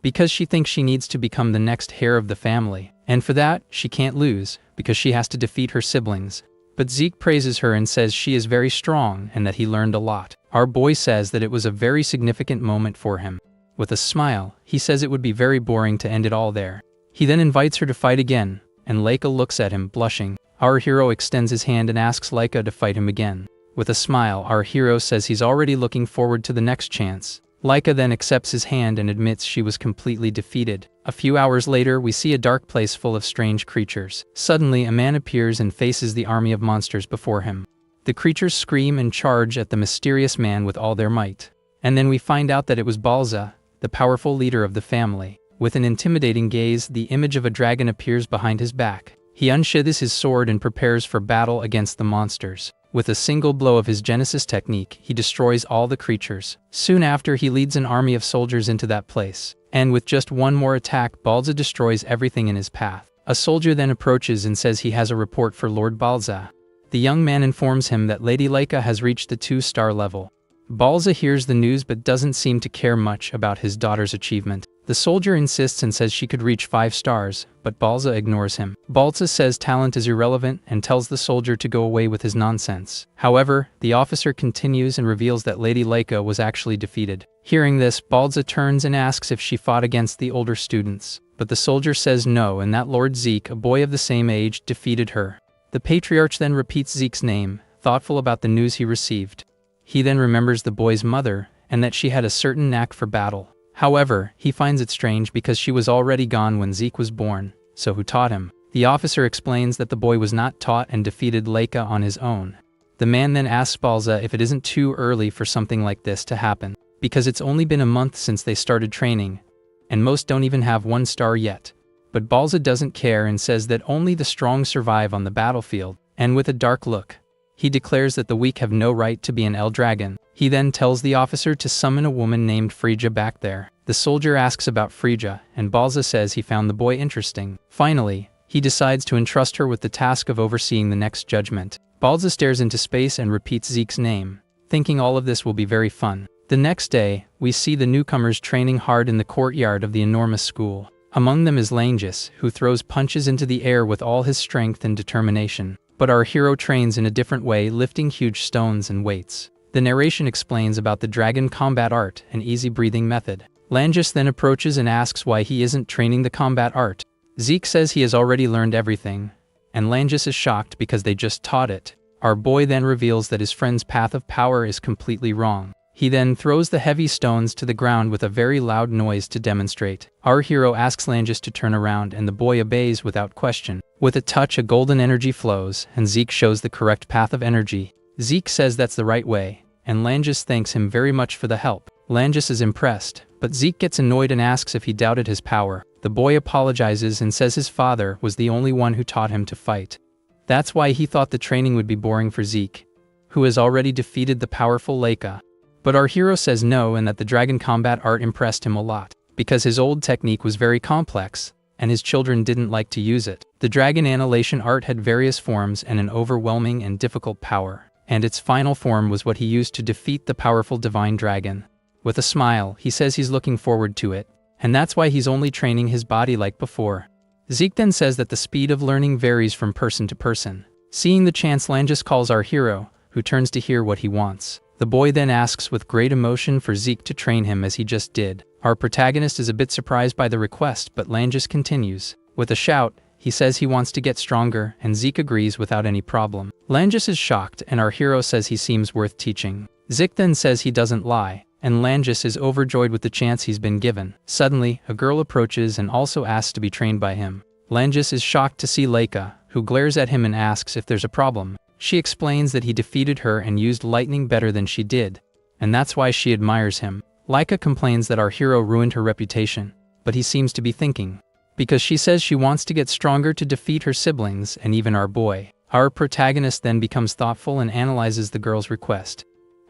because she thinks she needs to become the next heir of the family. And for that, she can't lose, because she has to defeat her siblings. But Zeke praises her and says she is very strong and that he learned a lot. Our boy says that it was a very significant moment for him. With a smile, he says it would be very boring to end it all there. He then invites her to fight again, and Leica looks at him, blushing. Our hero extends his hand and asks Laika to fight him again. With a smile, our hero says he's already looking forward to the next chance. Laika then accepts his hand and admits she was completely defeated. A few hours later, we see a dark place full of strange creatures. Suddenly, a man appears and faces the army of monsters before him. The creatures scream and charge at the mysterious man with all their might. And then we find out that it was Balza, the powerful leader of the family. With an intimidating gaze, the image of a dragon appears behind his back. He unsheathes his sword and prepares for battle against the monsters. With a single blow of his Genesis technique, he destroys all the creatures. Soon after, he leads an army of soldiers into that place. And with just one more attack, Balza destroys everything in his path. A soldier then approaches and says he has a report for Lord Balza. The young man informs him that Lady Laika has reached the 2-star level. Balza hears the news but doesn't seem to care much about his daughter's achievement. The soldier insists and says she could reach 5 stars, but Balza ignores him. Balza says talent is irrelevant and tells the soldier to go away with his nonsense. However, the officer continues and reveals that Lady Laika was actually defeated. Hearing this, Balza turns and asks if she fought against the older students. But the soldier says no, and that Lord Zeke, a boy of the same age, defeated her. The patriarch then repeats Zeke's name, thoughtful about the news he received. He then remembers the boy's mother, and that she had a certain knack for battle. However, he finds it strange because she was already gone when Zeke was born, so who taught him? The officer explains that the boy was not taught and defeated Laika on his own. The man then asks Balza if it isn't too early for something like this to happen, because it's only been a month since they started training, and most don't even have 1 star yet. But Balza doesn't care and says that only the strong survive on the battlefield, and with a dark look, he declares that the weak have no right to be an El-Dragon. He then tells the officer to summon a woman named Frigga back there. The soldier asks about Frigga, and Balza says he found the boy interesting. Finally, he decides to entrust her with the task of overseeing the next judgment. Balza stares into space and repeats Zeke's name, thinking all of this will be very fun. The next day, we see the newcomers training hard in the courtyard of the enormous school. Among them is Langis, who throws punches into the air with all his strength and determination. But our hero trains in a different way, lifting huge stones and weights. The narration explains about the dragon combat art and easy breathing method. Langis then approaches and asks why he isn't training the combat art. Zeke says he has already learned everything, and Langis is shocked because they just taught it. Our boy then reveals that his friend's path of power is completely wrong. He then throws the heavy stones to the ground with a very loud noise to demonstrate. Our hero asks Langis to turn around, and the boy obeys without question. With a touch, a golden energy flows, and Zeke shows the correct path of energy. Zeke says that's the right way, and Langis thanks him very much for the help. Langis is impressed, but Zeke gets annoyed and asks if he doubted his power. The boy apologizes and says his father was the only one who taught him to fight. That's why he thought the training would be boring for Zeke, who has already defeated the powerful Laika. But our hero says no, and that the dragon combat art impressed him a lot, because his old technique was very complex, and his children didn't like to use it. The dragon annihilation art had various forms and an overwhelming and difficult power, and its final form was what he used to defeat the powerful divine dragon. With a smile, he says he's looking forward to it, and that's why he's only training his body like before. Zeke then says that the speed of learning varies from person to person. Seeing the chance, Langis calls our hero, who turns to hear what he wants. The boy then asks with great emotion for Zeke to train him as he just did. Our protagonist is a bit surprised by the request, but Langis continues. With a shout, he says he wants to get stronger, and Zeke agrees without any problem. Langis is shocked, and our hero says he seems worth teaching. Zeke then says he doesn't lie, and Langis is overjoyed with the chance he's been given. Suddenly, a girl approaches and also asks to be trained by him. Langis is shocked to see Laika, who glares at him and asks if there's a problem. She explains that he defeated her and used lightning better than she did, and that's why she admires him. Laika complains that our hero ruined her reputation, but he seems to be thinking, because she says she wants to get stronger to defeat her siblings and even our boy. Our protagonist then becomes thoughtful and analyzes the girl's request.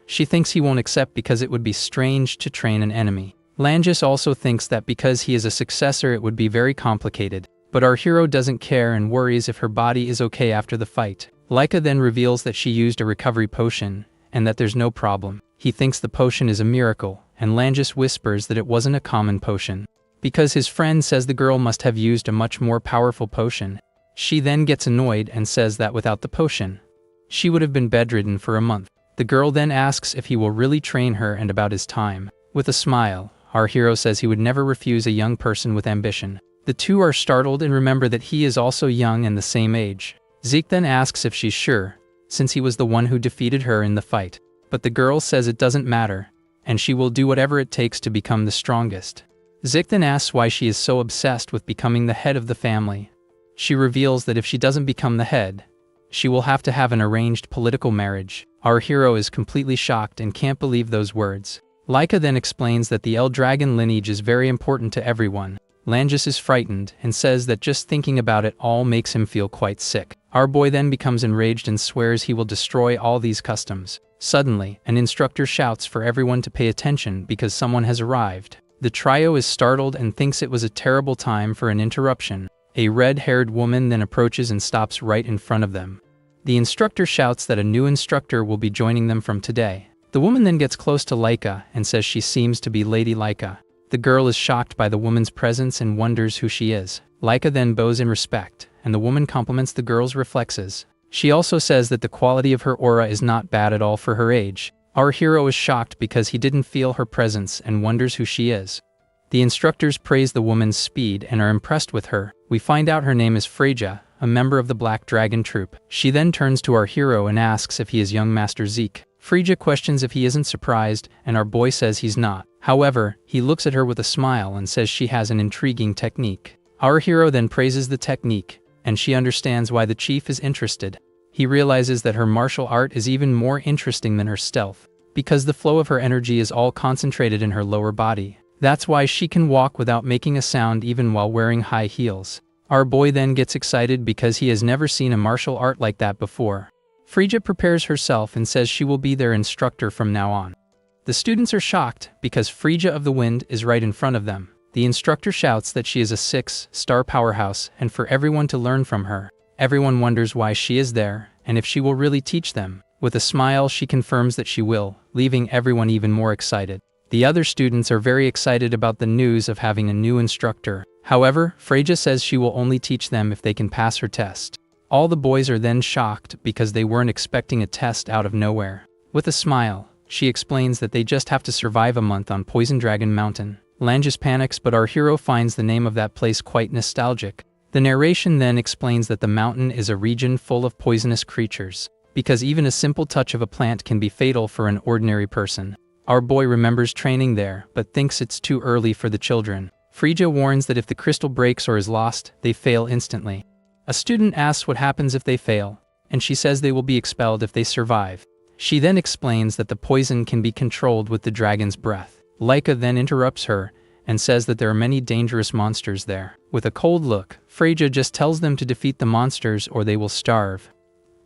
She thinks he won't accept because it would be strange to train an enemy. Langis also thinks that because he is a successor it would be very complicated, but our hero doesn't care and worries if her body is okay after the fight. Laika then reveals that she used a recovery potion, and that there's no problem. He thinks the potion is a miracle, and Langis whispers that it wasn't a common potion, because his friend says the girl must have used a much more powerful potion. She then gets annoyed and says that without the potion, she would have been bedridden for a month. The girl then asks if he will really train her and about his time. With a smile, our hero says he would never refuse a young person with ambition. The two are startled and remember that he is also young and the same age. Zeke then asks if she's sure, since he was the one who defeated her in the fight. But the girl says it doesn't matter, and she will do whatever it takes to become the strongest. Zeke then asks why she is so obsessed with becoming the head of the family. She reveals that if she doesn't become the head, she will have to have an arranged political marriage. Our hero is completely shocked and can't believe those words. Laika then explains that the El Dragon lineage is very important to everyone. Langis is frightened and says that just thinking about it all makes him feel quite sick. Our boy then becomes enraged and swears he will destroy all these customs. Suddenly, an instructor shouts for everyone to pay attention because someone has arrived. The trio is startled and thinks it was a terrible time for an interruption. A red-haired woman then approaches and stops right in front of them. The instructor shouts that a new instructor will be joining them from today. The woman then gets close to Laika and says she seems to be Lady Laika. The girl is shocked by the woman's presence and wonders who she is. Laika then bows in respect, and the woman compliments the girl's reflexes. She also says that the quality of her aura is not bad at all for her age. Our hero is shocked because he didn't feel her presence and wonders who she is. The instructors praise the woman's speed and are impressed with her. We find out her name is Freja, a member of the Black Dragon Troop. She then turns to our hero and asks if he is young Master Zeke. Freja questions if he isn't surprised, and our boy says he's not. However, he looks at her with a smile and says she has an intriguing technique. Our hero then praises the technique, and she understands why the chief is interested. He realizes that her martial art is even more interesting than her stealth, because the flow of her energy is all concentrated in her lower body. That's why she can walk without making a sound even while wearing high heels. Our boy then gets excited because he has never seen a martial art like that before. Freja prepares herself and says she will be their instructor from now on. The students are shocked because Freja of the Wind is right in front of them. The instructor shouts that she is a 6-star powerhouse and for everyone to learn from her. Everyone wonders why she is there and if she will really teach them. With a smile, she confirms that she will, leaving everyone even more excited. The other students are very excited about the news of having a new instructor. However, Freja says she will only teach them if they can pass her test. All the boys are then shocked because they weren't expecting a test out of nowhere. With a smile, she explains that they just have to survive a month on Poison Dragon Mountain. Langis panics, but our hero finds the name of that place quite nostalgic. The narration then explains that the mountain is a region full of poisonous creatures, because even a simple touch of a plant can be fatal for an ordinary person. Our boy remembers training there, but thinks it's too early for the children. Freja warns that if the crystal breaks or is lost, they fail instantly. A student asks what happens if they fail, and she says they will be expelled if they survive. She then explains that the poison can be controlled with the dragon's breath. Laika then interrupts her and says that there are many dangerous monsters there. With a cold look, Freja just tells them to defeat the monsters or they will starve.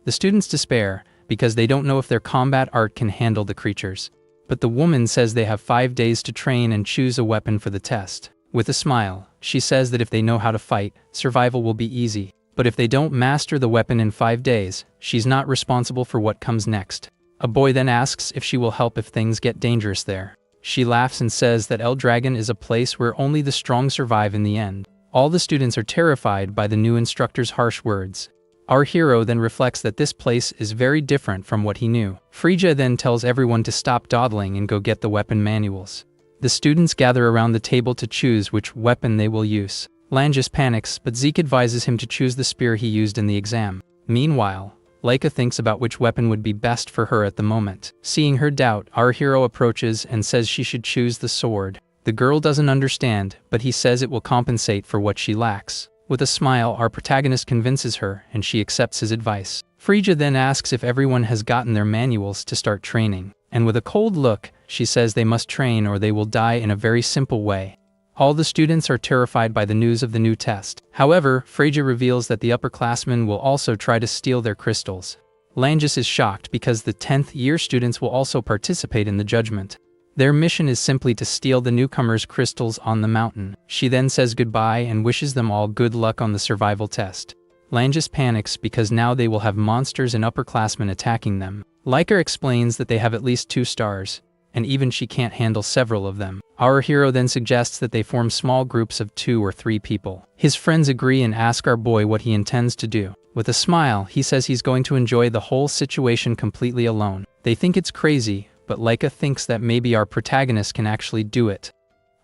The students despair because they don't know if their combat art can handle the creatures. But the woman says they have 5 days to train and choose a weapon for the test. With a smile, she says that if they know how to fight, survival will be easy. But if they don't master the weapon in 5 days, she's not responsible for what comes next. A boy then asks if she will help if things get dangerous there. She laughs and says that El Dragon is a place where only the strong survive in the end. All the students are terrified by the new instructor's harsh words. Our hero then reflects that this place is very different from what he knew. Freja then tells everyone to stop dawdling and go get the weapon manuals. The students gather around the table to choose which weapon they will use. Langis panics, but Zeke advises him to choose the spear he used in the exam. Meanwhile, Laika thinks about which weapon would be best for her at the moment. Seeing her doubt, our hero approaches and says she should choose the sword. The girl doesn't understand, but he says it will compensate for what she lacks. With a smile, our protagonist convinces her, and she accepts his advice. Freja then asks if everyone has gotten their manuals to start training. And with a cold look, she says they must train or they will die in a very simple way. All the students are terrified by the news of the new test. However, Freja reveals that the upperclassmen will also try to steal their crystals. Langis is shocked because the 10th year students will also participate in the judgment. Their mission is simply to steal the newcomers' crystals on the mountain. She then says goodbye and wishes them all good luck on the survival test. Langis panics because now they will have monsters and upperclassmen attacking them. Laika explains that they have at least 2 stars, and even she can't handle several of them. Our hero then suggests that they form small groups of 2 or 3 people. His friends agree and ask our boy what he intends to do. With a smile, he says he's going to enjoy the whole situation completely alone. They think it's crazy, but Laika thinks that maybe our protagonist can actually do it.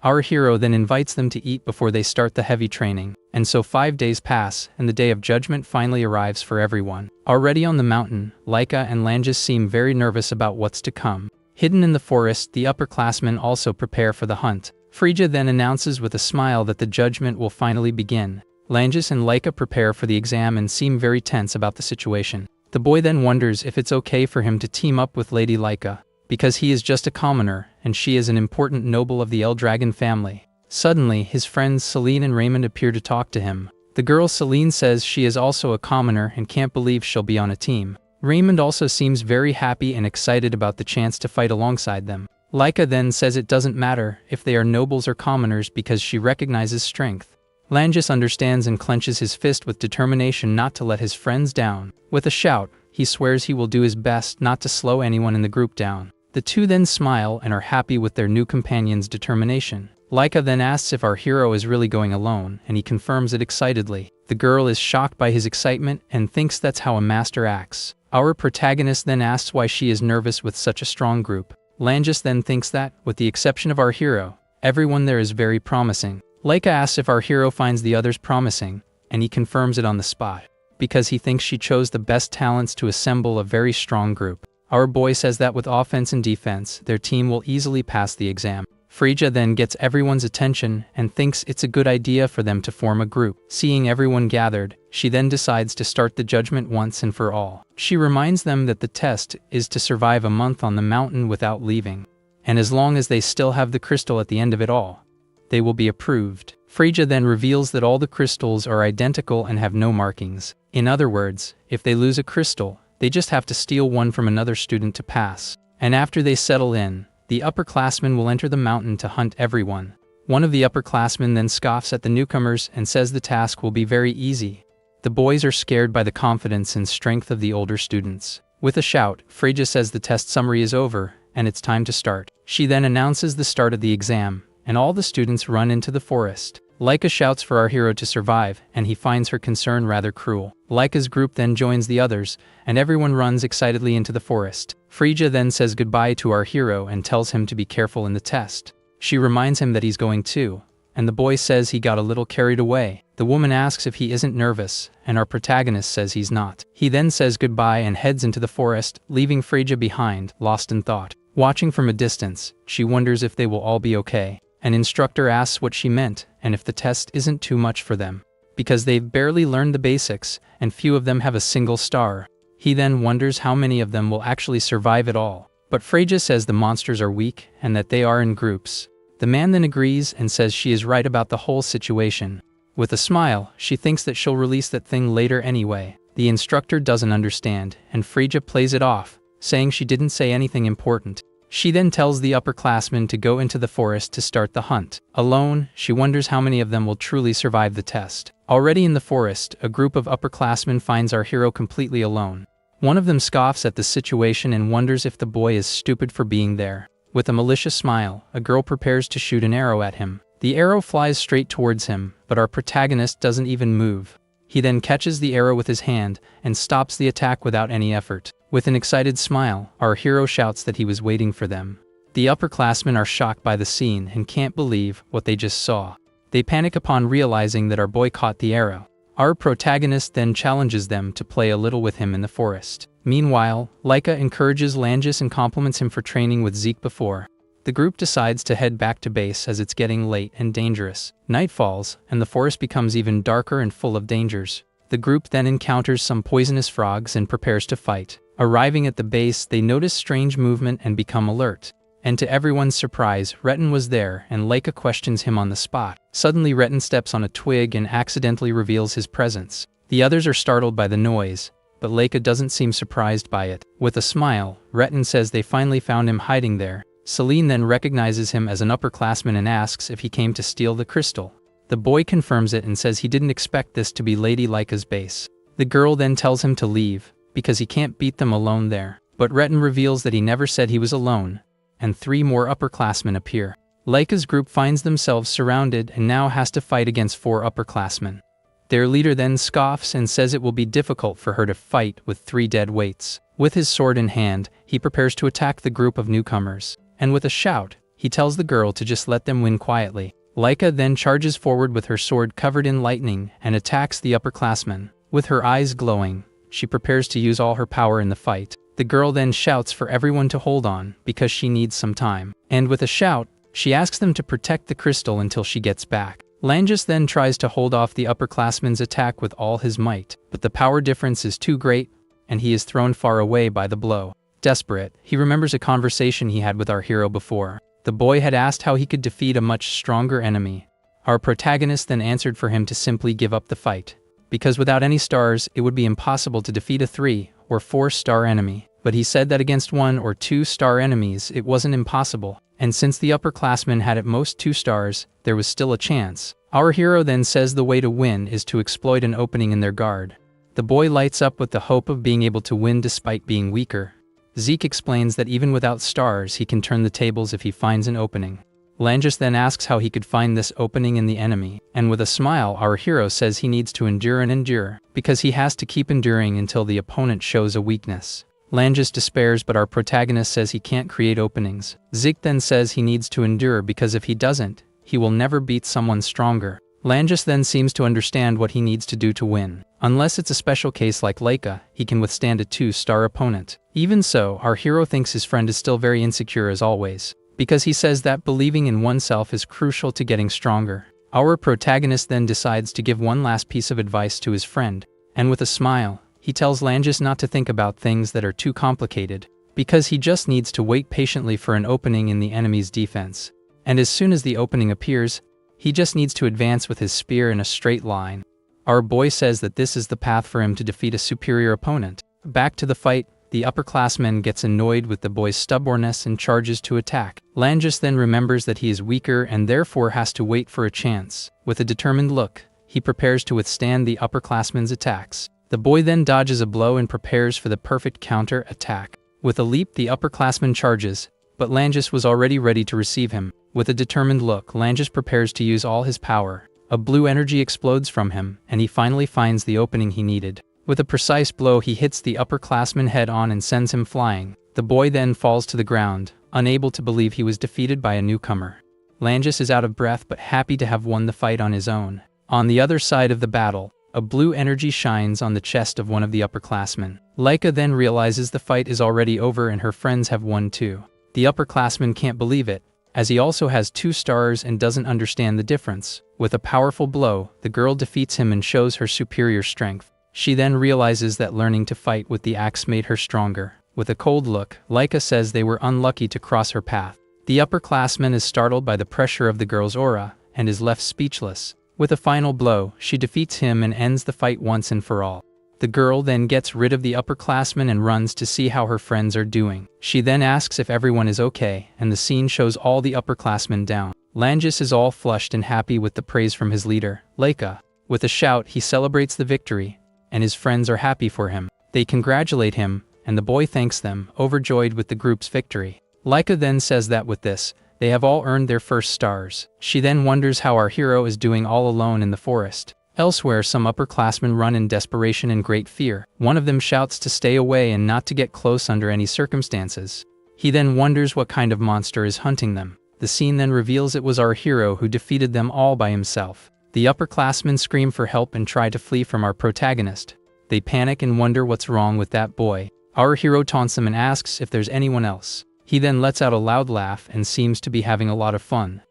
Our hero then invites them to eat before they start the heavy training. And so 5 days pass, and the day of judgment finally arrives for everyone. Already on the mountain, Laika and Langes seem very nervous about what's to come. Hidden in the forest, the upperclassmen also prepare for the hunt. Frigga then announces with a smile that the judgment will finally begin. Langes and Laika prepare for the exam and seem very tense about the situation. The boy then wonders if it's okay for him to team up with Lady Laika, because he is just a commoner, and she is an important noble of the Eldragon family. Suddenly, his friends Celine and Raymond appear to talk to him. The girl Celine says she is also a commoner and can't believe she'll be on a team. Raymond also seems very happy and excited about the chance to fight alongside them. Laika then says it doesn't matter if they are nobles or commoners because she recognizes strength. Langes understands and clenches his fist with determination not to let his friends down. With a shout, he swears he will do his best not to slow anyone in the group down. The two then smile and are happy with their new companion's determination. Laika then asks if our hero is really going alone, and he confirms it excitedly. The girl is shocked by his excitement and thinks that's how a master acts. Our protagonist then asks why she is nervous with such a strong group. Langes then thinks that, with the exception of our hero, everyone there is very promising. Laika asks if our hero finds the others promising, and he confirms it on the spot, because he thinks she chose the best talents to assemble a very strong group. Our boy says that with offense and defense, their team will easily pass the exam. Frigga then gets everyone's attention and thinks it's a good idea for them to form a group. Seeing everyone gathered, she then decides to start the judgment once and for all. She reminds them that the test is to survive a month on the mountain without leaving, and as long as they still have the crystal at the end of it all, they will be approved. Frigga then reveals that all the crystals are identical and have no markings. In other words, if they lose a crystal, they just have to steal one from another student to pass. And after they settle in, the upperclassmen will enter the mountain to hunt everyone. One of the upperclassmen then scoffs at the newcomers and says the task will be very easy. The boys are scared by the confidence and strength of the older students. With a shout, Frigga says the test summary is over, and it's time to start. She then announces the start of the exam, and all the students run into the forest. Laika shouts for our hero to survive, and he finds her concern rather cruel. Laika's group then joins the others, and everyone runs excitedly into the forest. Frigga then says goodbye to our hero and tells him to be careful in the test. She reminds him that he's going too, and the boy says he got a little carried away. The woman asks if he isn't nervous, and our protagonist says he's not. He then says goodbye and heads into the forest, leaving Frigga behind, lost in thought. Watching from a distance, she wonders if they will all be okay. An instructor asks what she meant and if the test isn't too much for them, because they've barely learned the basics and few of them have a single star. He then wonders how many of them will actually survive it all. But Frigga says the monsters are weak and that they are in groups. The man then agrees and says she is right about the whole situation. With a smile, she thinks that she'll release that thing later anyway. The instructor doesn't understand, and Frigga plays it off, saying she didn't say anything important. She then tells the upperclassmen to go into the forest to start the hunt. Alone, she wonders how many of them will truly survive the test. Already in the forest, a group of upperclassmen finds our hero completely alone. One of them scoffs at the situation and wonders if the boy is stupid for being there. With a malicious smile, a girl prepares to shoot an arrow at him. The arrow flies straight towards him, but our protagonist doesn't even move. He then catches the arrow with his hand and stops the attack without any effort. With an excited smile, our hero shouts that he was waiting for them. The upperclassmen are shocked by the scene and can't believe what they just saw. They panic upon realizing that our boy caught the arrow. Our protagonist then challenges them to play a little with him in the forest. Meanwhile, Laika encourages Langes and compliments him for training with Zeke before. The group decides to head back to base as it's getting late and dangerous. Night falls, and the forest becomes even darker and full of dangers. The group then encounters some poisonous frogs and prepares to fight. Arriving at the base, they notice strange movement and become alert. And to everyone's surprise, Retin was there, and Laika questions him on the spot. Suddenly Retin steps on a twig and accidentally reveals his presence. The others are startled by the noise, but Laika doesn't seem surprised by it. With a smile, Retin says they finally found him hiding there. Celine then recognizes him as an upperclassman and asks if he came to steal the crystal. The boy confirms it and says he didn't expect this to be Lady Laika's base. The girl then tells him to leave, because he can't beat them alone there. But Retin reveals that he never said he was alone, and 3 more upperclassmen appear. Laika's group finds themselves surrounded and now has to fight against 4 upperclassmen. Their leader then scoffs and says it will be difficult for her to fight with 3 dead weights. With his sword in hand, he prepares to attack the group of newcomers. And with a shout, He tells the girl to just let them win quietly. Laika then charges forward with her sword covered in lightning and attacks the upperclassmen. With her eyes glowing, she prepares to use all her power in the fight. The girl then shouts for everyone to hold on because she needs some time. And with a shout, she asks them to protect the crystal until she gets back. Langus then tries to hold off the upperclassman's attack with all his might, but the power difference is too great, and he is thrown far away by the blow. Desperate, he remembers a conversation he had with our hero before. The boy had asked how he could defeat a much stronger enemy. Our protagonist then answered for him to simply give up the fight, because without any stars, it would be impossible to defeat a 3 or 4-star enemy. But he said that against 1 or 2-star enemies, it wasn't impossible. And since the upperclassmen had at most 2 stars, there was still a chance. Our hero then says the way to win is to exploit an opening in their guard. The boy lights up with the hope of being able to win despite being weaker. Zeke explains that even without stars, he can turn the tables if he finds an opening. Langus then asks how he could find this opening in the enemy, and with a smile, our hero says he needs to endure and endure, because he has to keep enduring until the opponent shows a weakness. Langus despairs, but our protagonist says he can't create openings. Zeke then says he needs to endure because if he doesn't, he will never beat someone stronger. Langus then seems to understand what he needs to do to win. Unless it's a special case like Laika, he can withstand a 2-star opponent. Even so, our hero thinks his friend is still very insecure as always, because he says that believing in oneself is crucial to getting stronger. Our protagonist then decides to give one last piece of advice to his friend, and with a smile, he tells Langus not to think about things that are too complicated, because he just needs to wait patiently for an opening in the enemy's defense. And as soon as the opening appears, he just needs to advance with his spear in a straight line. Our boy says that this is the path for him to defeat a superior opponent. Back to the fight, the upperclassman gets annoyed with the boy's stubbornness and charges to attack. Langus then remembers that he is weaker and therefore has to wait for a chance. With a determined look, he prepares to withstand the upperclassman's attacks. The boy then dodges a blow and prepares for the perfect counter-attack. With a leap, the upperclassman charges, but Langus was already ready to receive him. With a determined look, Langus prepares to use all his power. A blue energy explodes from him, and he finally finds the opening he needed. With a precise blow, he hits the upperclassman head-on and sends him flying. The boy then falls to the ground, unable to believe he was defeated by a newcomer. Langus is out of breath but happy to have won the fight on his own. On the other side of the battle, a blue energy shines on the chest of one of the upperclassmen. Laika then realizes the fight is already over and her friends have won too. The upperclassman can't believe it, as he also has 2 stars and doesn't understand the difference. With a powerful blow, the girl defeats him and shows her superior strength. She then realizes that learning to fight with the axe made her stronger. With a cold look, Laika says they were unlucky to cross her path. The upperclassman is startled by the pressure of the girl's aura and is left speechless. With a final blow, she defeats him and ends the fight once and for all. The girl then gets rid of the upperclassman and runs to see how her friends are doing. She then asks if everyone is okay, and the scene shows all the upperclassmen down. Langus is all flushed and happy with the praise from his leader, Laika. With a shout, he celebrates the victory, and his friends are happy for him. They congratulate him, and the boy thanks them, overjoyed with the group's victory. Laika then says that with this, they have all earned their first stars. She then wonders how our hero is doing all alone in the forest. Elsewhere, some upperclassmen run in desperation and great fear. One of them shouts to stay away and not to get close under any circumstances. He then wonders what kind of monster is hunting them. The scene then reveals it was our hero who defeated them all by himself. The upperclassmen scream for help and try to flee from our protagonist. They panic and wonder what's wrong with that boy. Our hero taunts them and asks if there's anyone else. He then lets out a loud laugh and seems to be having a lot of fun.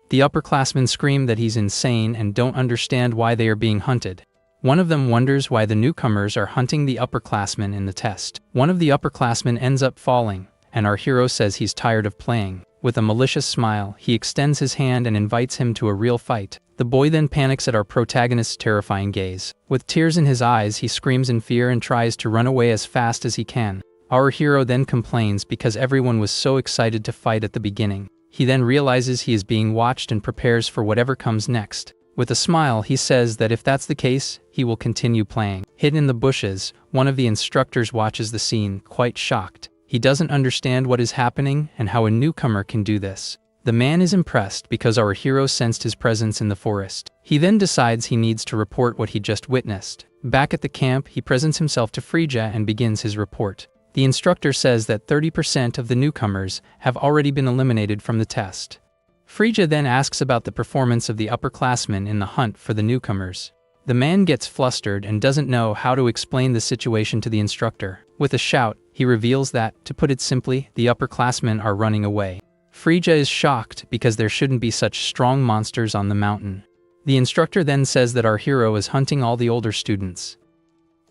The upperclassmen scream that he's insane and don't understand why they are being hunted. One of them wonders why the newcomers are hunting the upperclassmen in the test. One of the upperclassmen ends up falling, and our hero says he's tired of playing. With a malicious smile, he extends his hand and invites him to a real fight. The boy then panics at our protagonist's terrifying gaze. With tears in his eyes, he screams in fear and tries to run away as fast as he can. Our hero then complains because everyone was so excited to fight at the beginning. He then realizes he is being watched and prepares for whatever comes next. With a smile, he says that if that's the case, he will continue playing. Hidden in the bushes, one of the instructors watches the scene, quite shocked. He doesn't understand what is happening and how a newcomer can do this. The man is impressed because our hero sensed his presence in the forest. He then decides he needs to report what he just witnessed. Back at the camp, he presents himself to Frigga and begins his report. The instructor says that 30% of the newcomers have already been eliminated from the test. Frigga then asks about the performance of the upperclassmen in the hunt for the newcomers. The man gets flustered and doesn't know how to explain the situation to the instructor. With a shout, he reveals that, to put it simply, the upperclassmen are running away. Frigga is shocked because there shouldn't be such strong monsters on the mountain. The instructor then says that our hero is hunting all the older students,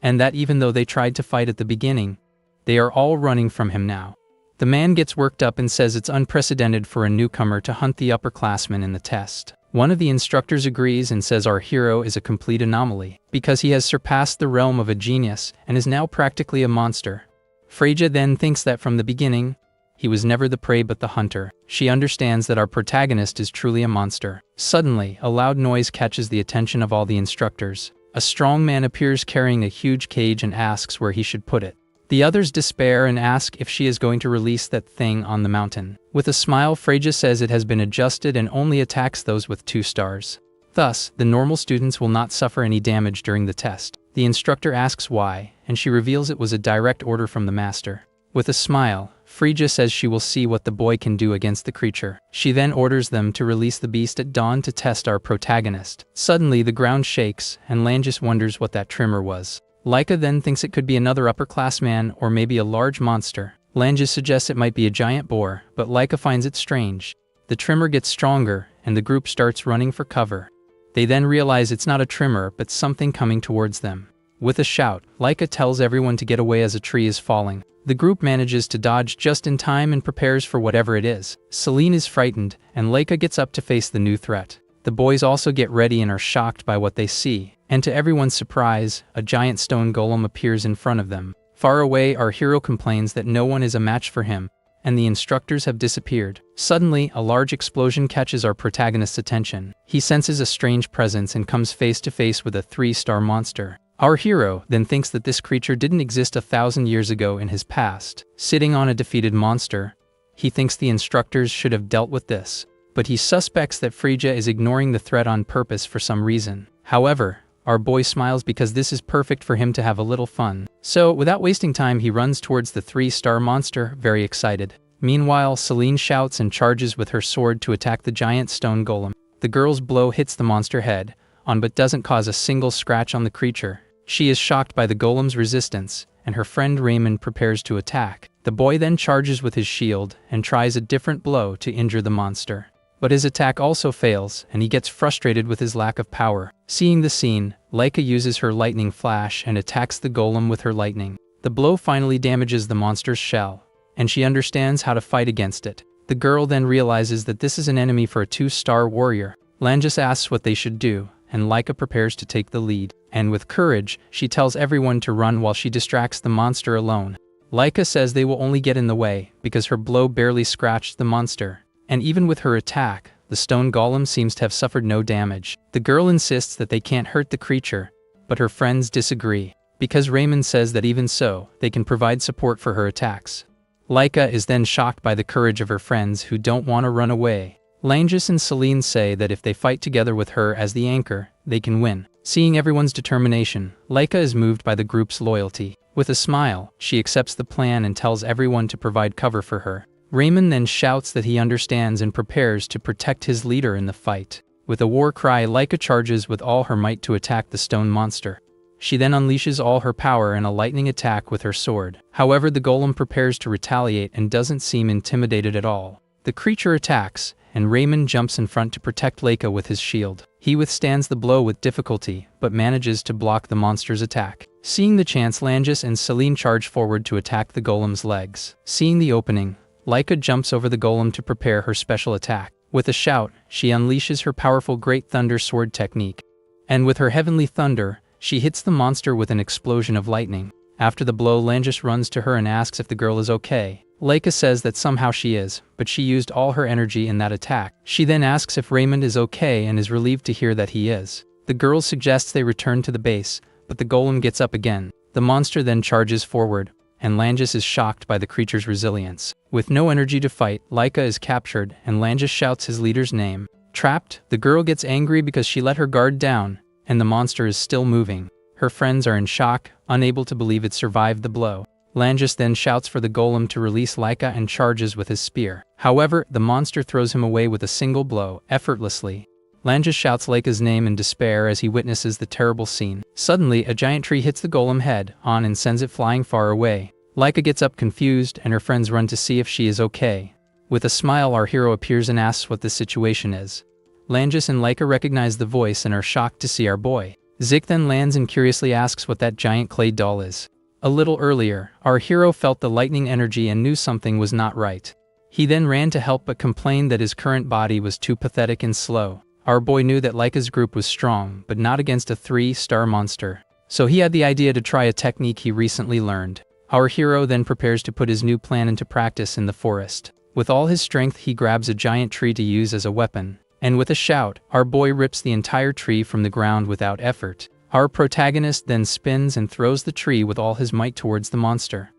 and that even though they tried to fight at the beginning, they are all running from him now. The man gets worked up and says it's unprecedented for a newcomer to hunt the upperclassmen in the test. One of the instructors agrees and says our hero is a complete anomaly, because he has surpassed the realm of a genius and is now practically a monster. Frigga then thinks that from the beginning, he was never the prey but the hunter. She understands that our protagonist is truly a monster. Suddenly, a loud noise catches the attention of all the instructors. A strong man appears carrying a huge cage and asks where he should put it. The others despair and ask if she is going to release that thing on the mountain. With a smile, Frigga says it has been adjusted and only attacks those with 2 stars. Thus, the normal students will not suffer any damage during the test. The instructor asks why, and she reveals it was a direct order from the master. With a smile, Frigga says she will see what the boy can do against the creature. She then orders them to release the beast at dawn to test our protagonist. Suddenly, the ground shakes, and Langis wonders what that tremor was. Laika then thinks it could be another upperclassman or maybe a large monster. Langis suggests it might be a giant boar, but Laika finds it strange. The tremor gets stronger, and the group starts running for cover. They then realize it's not a tremor but something coming towards them. With a shout, Laika tells everyone to get away as a tree is falling. The group manages to dodge just in time and prepares for whatever it is. Celine is frightened, and Laika gets up to face the new threat. The boys also get ready and are shocked by what they see. And to everyone's surprise, a giant stone golem appears in front of them. Far away, our hero complains that no one is a match for him, and the instructors have disappeared. Suddenly, a large explosion catches our protagonist's attention. He senses a strange presence and comes face to face with a 3-star monster. Our hero then thinks that this creature didn't exist 1,000 years ago in his past. Sitting on a defeated monster, he thinks the instructors should have dealt with this. But he suspects that Frigga is ignoring the threat on purpose for some reason. However, our boy smiles because this is perfect for him to have a little fun. So, without wasting time, he runs towards the 3-star monster, very excited. Meanwhile, Celine shouts and charges with her sword to attack the giant stone golem. The girl's blow hits the monster head on but doesn't cause a single scratch on the creature. She is shocked by the golem's resistance, and her friend Raymond prepares to attack. The boy then charges with his shield and tries a different blow to injure the monster. But his attack also fails, and he gets frustrated with his lack of power. Seeing the scene, Laika uses her lightning flash and attacks the golem with her lightning. The blow finally damages the monster's shell, and she understands how to fight against it. The girl then realizes that this is an enemy for a 2-star warrior. Langis asks what they should do, and Laika prepares to take the lead. And with courage, she tells everyone to run while she distracts the monster alone. Laika says they will only get in the way, because her blow barely scratched the monster. And even with her attack, the stone golem seems to have suffered no damage. The girl insists that they can't hurt the creature, but her friends disagree, because Raymond says that even so, they can provide support for her attacks. Laika is then shocked by the courage of her friends who don't want to run away. Langis and Celine say that if they fight together with her as the anchor, they can win. Seeing everyone's determination, Laika is moved by the group's loyalty. With a smile, she accepts the plan and tells everyone to provide cover for her. Raymond then shouts that he understands and prepares to protect his leader in the fight. With a war cry, Laika charges with all her might to attack the stone monster. She then unleashes all her power in a lightning attack with her sword. However, the golem prepares to retaliate and doesn't seem intimidated at all. The creature attacks, and Raymond jumps in front to protect Laika with his shield. He withstands the blow with difficulty, but manages to block the monster's attack. Seeing the chance, Langis and Celine charge forward to attack the golem's legs. Seeing the opening, Laika jumps over the golem to prepare her special attack. With a shout, she unleashes her powerful Great Thunder Sword technique. And with her Heavenly Thunder, she hits the monster with an explosion of lightning. After the blow, Langis runs to her and asks if the girl is okay. Laika says that somehow she is, but she used all her energy in that attack. She then asks if Raymond is okay and is relieved to hear that he is. The girl suggests they return to the base, but the golem gets up again. The monster then charges forward, and Langis is shocked by the creature's resilience. With no energy to fight, Laika is captured, and Langis shouts his leader's name. Trapped, the girl gets angry because she let her guard down, and the monster is still moving. Her friends are in shock, unable to believe it survived the blow. Langus then shouts for the golem to release Laika and charges with his spear. However, the monster throws him away with a single blow, effortlessly. Langus shouts Laika's name in despair as he witnesses the terrible scene. Suddenly, a giant tree hits the golem head on and sends it flying far away. Laika gets up confused, and her friends run to see if she is okay. With a smile, our hero appears and asks what the situation is. Langus and Laika recognize the voice and are shocked to see our boy. Zik then lands and curiously asks what that giant clay doll is. A little earlier, our hero felt the lightning energy and knew something was not right. He then ran to help but complained that his current body was too pathetic and slow. Our boy knew that Laika's group was strong, but not against a 3-star monster. So he had the idea to try a technique he recently learned. Our hero then prepares to put his new plan into practice in the forest. With all his strength, he grabs a giant tree to use as a weapon. And with a shout, our boy rips the entire tree from the ground without effort. Our protagonist then spins and throws the tree with all his might towards the monster.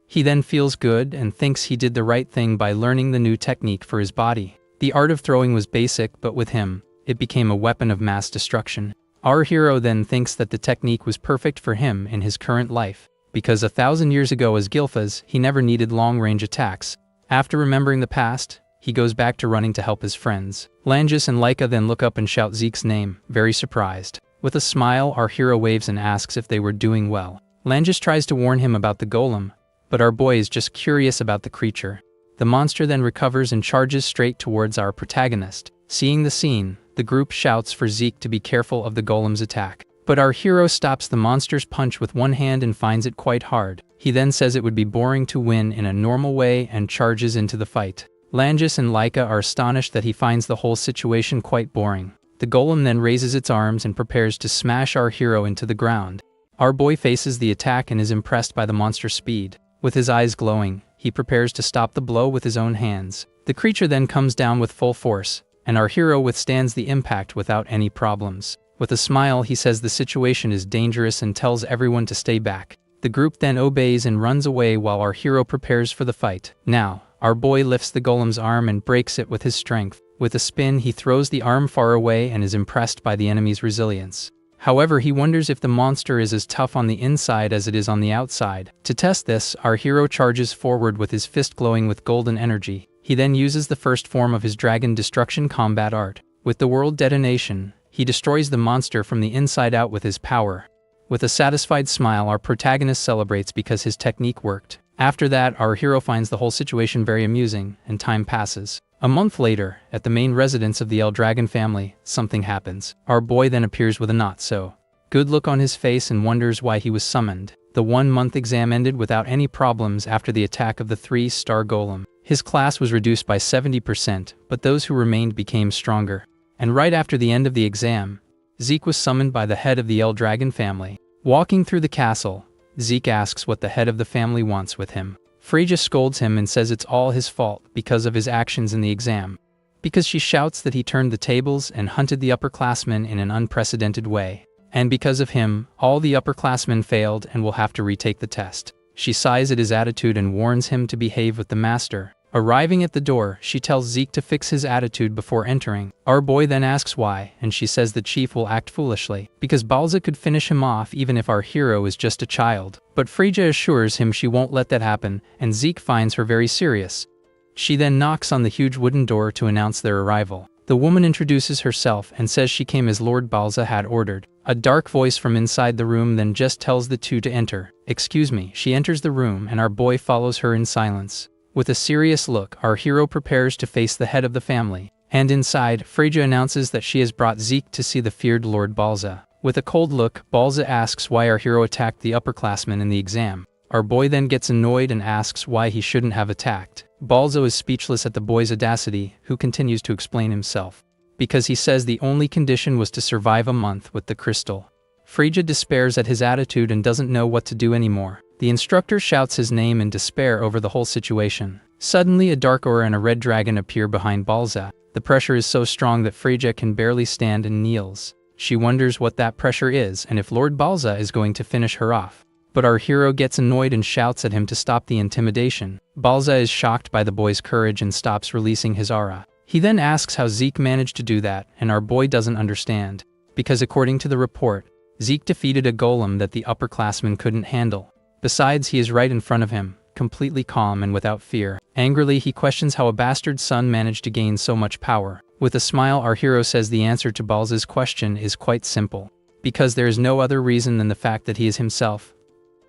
He then feels good and thinks he did the right thing by learning the new technique for his body. The art of throwing was basic, but with him, it became a weapon of mass destruction. Our hero then thinks that the technique was perfect for him in his current life, because 1,000 years ago as Gilfas, he never needed long-range attacks. After remembering the past, he goes back to running to help his friends. Langus and Laika then look up and shout Zeke's name, very surprised. With a smile, our hero waves and asks if they were doing well. Langus tries to warn him about the golem, but our boy is just curious about the creature. The monster then recovers and charges straight towards our protagonist. Seeing the scene, the group shouts for Zeke to be careful of the golem's attack. But our hero stops the monster's punch with one hand and finds it quite hard. He then says it would be boring to win in a normal way and charges into the fight. Langus and Laika are astonished that he finds the whole situation quite boring. The golem then raises its arms and prepares to smash our hero into the ground. Our boy faces the attack and is impressed by the monster's speed. With his eyes glowing, he prepares to stop the blow with his own hands. The creature then comes down with full force, and our hero withstands the impact without any problems. With a smile, he says the situation is dangerous and tells everyone to stay back. The group then obeys and runs away while our hero prepares for the fight. Now, our boy lifts the golem's arm and breaks it with his strength. With a spin, he throws the arm far away and is impressed by the enemy's resilience. However, he wonders if the monster is as tough on the inside as it is on the outside. To test this, our hero charges forward with his fist glowing with golden energy. He then uses the first form of his dragon destruction combat art. With the world detonation, he destroys the monster from the inside out with his power. With a satisfied smile, our protagonist celebrates because his technique worked. After that, our hero finds the whole situation very amusing, and time passes. A month later, at the main residence of the El Dragon family, something happens. Our boy then appears with a not-so-good look on his face and wonders why he was summoned. The 1-month exam ended without any problems after the attack of the 3-star golem. His class was reduced by 70%, but those who remained became stronger. And right after the end of the exam, Zeke was summoned by the head of the El Dragon family. Walking through the castle, Zeke asks what the head of the family wants with him. Freyja scolds him and says it's all his fault because of his actions in the exam. Because she shouts that he turned the tables and hunted the upperclassmen in an unprecedented way. And because of him, all the upperclassmen failed and will have to retake the test. She sighs at his attitude and warns him to behave with the master. Arriving at the door, she tells Zeke to fix his attitude before entering. Our boy then asks why, and she says the chief will act foolishly, because Balza could finish him off even if our hero is just a child. But Freyja assures him she won't let that happen, and Zeke finds her very serious. She then knocks on the huge wooden door to announce their arrival. The woman introduces herself and says she came as Lord Balza had ordered. A dark voice from inside the room then just tells the two to enter. Excuse me. She enters the room and our boy follows her in silence. With a serious look, our hero prepares to face the head of the family. And inside, Freyja announces that she has brought Zeke to see the feared Lord Balza. With a cold look, Balza asks why our hero attacked the upperclassmen in the exam. Our boy then gets annoyed and asks why he shouldn't have attacked. Balza is speechless at the boy's audacity, who continues to explain himself. Because he says the only condition was to survive a month with the crystal. Freyja despairs at his attitude and doesn't know what to do anymore. The instructor shouts his name in despair over the whole situation. Suddenly, a dark aura and a red dragon appear behind Balza. The pressure is so strong that Freyja can barely stand and kneels. She wonders what that pressure is and if Lord Balza is going to finish her off. But our hero gets annoyed and shouts at him to stop the intimidation. Balza is shocked by the boy's courage and stops releasing his aura. He then asks how Zeke managed to do that, and our boy doesn't understand. Because according to the report, Zeke defeated a golem that the upperclassmen couldn't handle. Besides, he is right in front of him, completely calm and without fear. Angrily, he questions how a bastard son managed to gain so much power. With a smile, our hero says the answer to Balza's question is quite simple. Because there is no other reason than the fact that he is himself.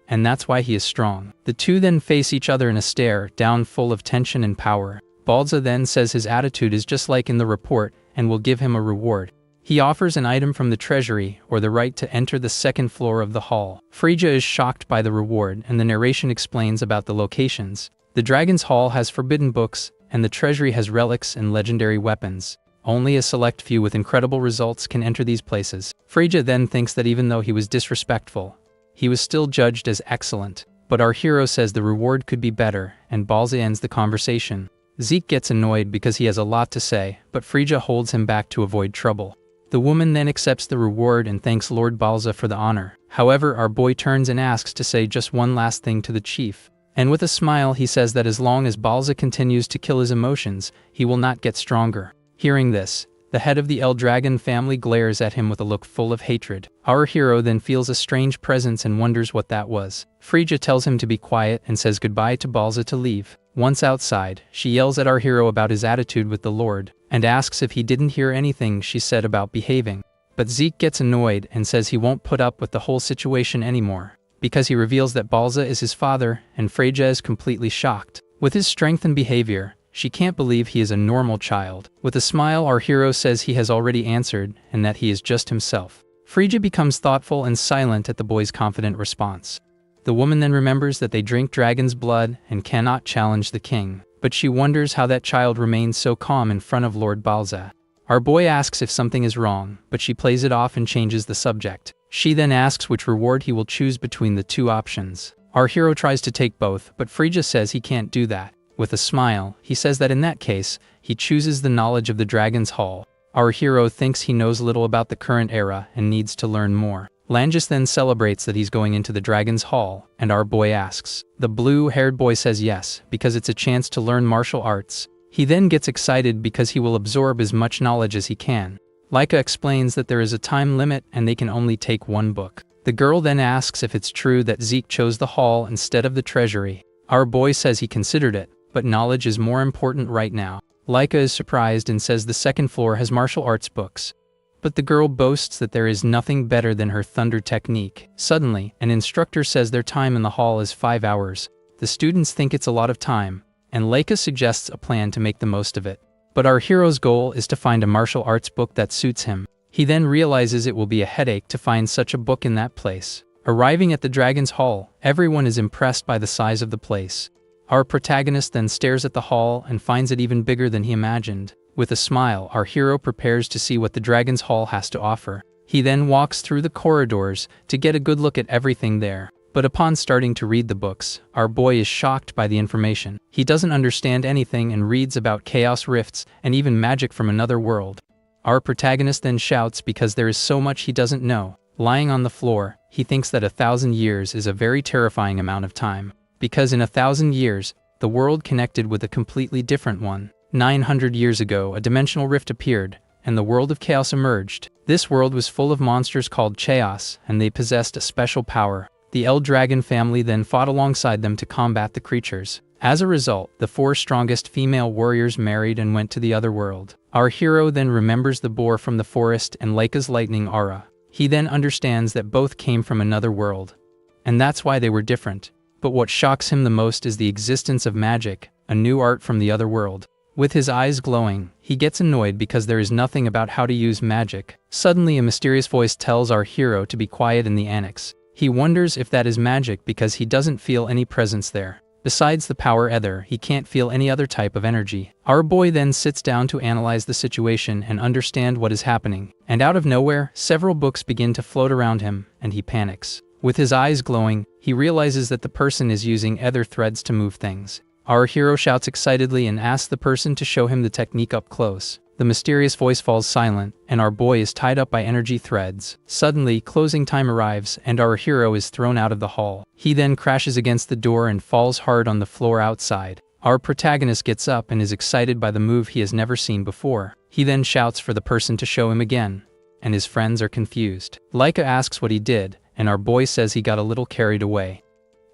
And that's why he is strong. The two then face each other in a stare down full of tension and power. Balza then says his attitude is just like in the report and will give him a reward. He offers an item from the treasury or the right to enter the second floor of the hall. Frigga is shocked by the reward and the narration explains about the locations. The Dragon's Hall has forbidden books and the treasury has relics and legendary weapons. Only a select few with incredible results can enter these places. Frigga then thinks that even though he was disrespectful, he was still judged as excellent. But our hero says the reward could be better and Balza ends the conversation. Zeke gets annoyed because he has a lot to say, but Frigga holds him back to avoid trouble. The woman then accepts the reward and thanks Lord Balza for the honor. However, our boy turns and asks to say just one last thing to the chief. And with a smile he says that as long as Balza continues to kill his emotions, he will not get stronger. Hearing this, the head of the El Dragon family glares at him with a look full of hatred. Our hero then feels a strange presence and wonders what that was. Frigga tells him to be quiet and says goodbye to Balza to leave. Once outside, she yells at our hero about his attitude with the Lord, and asks if he didn't hear anything she said about behaving. But Zeke gets annoyed and says he won't put up with the whole situation anymore, because he reveals that Balza is his father, and Frigga is completely shocked. With his strength and behavior, she can't believe he is a normal child. With a smile, our hero says he has already answered, and that he is just himself. Frigga becomes thoughtful and silent at the boy's confident response. The woman then remembers that they drink dragon's blood and cannot challenge the king, but she wonders how that child remains so calm in front of Lord Balza. Our boy asks if something is wrong, but she plays it off and changes the subject. She then asks which reward he will choose between the two options. Our hero tries to take both, but Frigga says he can't do that. With a smile, he says that in that case, he chooses the knowledge of the Dragon's Hall. Our hero thinks he knows little about the current era and needs to learn more. Langis then celebrates that he's going into the Dragon's Hall, and our boy asks. The blue-haired boy says yes, because it's a chance to learn martial arts. He then gets excited because he will absorb as much knowledge as he can. Laika explains that there is a time limit and they can only take one book. The girl then asks if it's true that Zeke chose the hall instead of the treasury. Our boy says he considered it, but knowledge is more important right now. Laika is surprised and says the second floor has martial arts books. But the girl boasts that there is nothing better than her thunder technique. Suddenly, an instructor says their time in the hall is 5 hours. The students think it's a lot of time, and Laika suggests a plan to make the most of it. But our hero's goal is to find a martial arts book that suits him. He then realizes it will be a headache to find such a book in that place. Arriving at the Dragon's Hall, everyone is impressed by the size of the place. Our protagonist then stares at the hall and finds it even bigger than he imagined. With a smile, our hero prepares to see what the Dragon's Hall has to offer. He then walks through the corridors to get a good look at everything there. But upon starting to read the books, our boy is shocked by the information. He doesn't understand anything and reads about chaos rifts and even magic from another world. Our protagonist then shouts because there is so much he doesn't know. Lying on the floor, he thinks that 1,000 years is a very terrifying amount of time. Because in 1,000 years, the world connected with a completely different one. 900 years ago, a dimensional rift appeared, and the world of chaos emerged. This world was full of monsters called chaos, and they possessed a special power. The El Dragon family then fought alongside them to combat the creatures. As a result, the 4 strongest female warriors married and went to the other world. Our hero then remembers the boar from the forest and Laika's lightning aura. He then understands that both came from another world. And that's why they were different. But what shocks him the most is the existence of magic, a new art from the other world. With his eyes glowing, he gets annoyed because there is nothing about how to use magic. Suddenly, a mysterious voice tells our hero to be quiet in the annex. He wonders if that is magic because he doesn't feel any presence there. Besides the power ether, he can't feel any other type of energy. Our boy then sits down to analyze the situation and understand what is happening. And out of nowhere, several books begin to float around him, and he panics. With his eyes glowing, he realizes that the person is using ether threads to move things. Our hero shouts excitedly and asks the person to show him the technique up close. The mysterious voice falls silent, and our boy is tied up by energy threads. Suddenly, closing time arrives, and our hero is thrown out of the hall. He then crashes against the door and falls hard on the floor outside. Our protagonist gets up and is excited by the move he has never seen before. He then shouts for the person to show him again, and his friends are confused. Laika asks what he did, and our boy says he got a little carried away.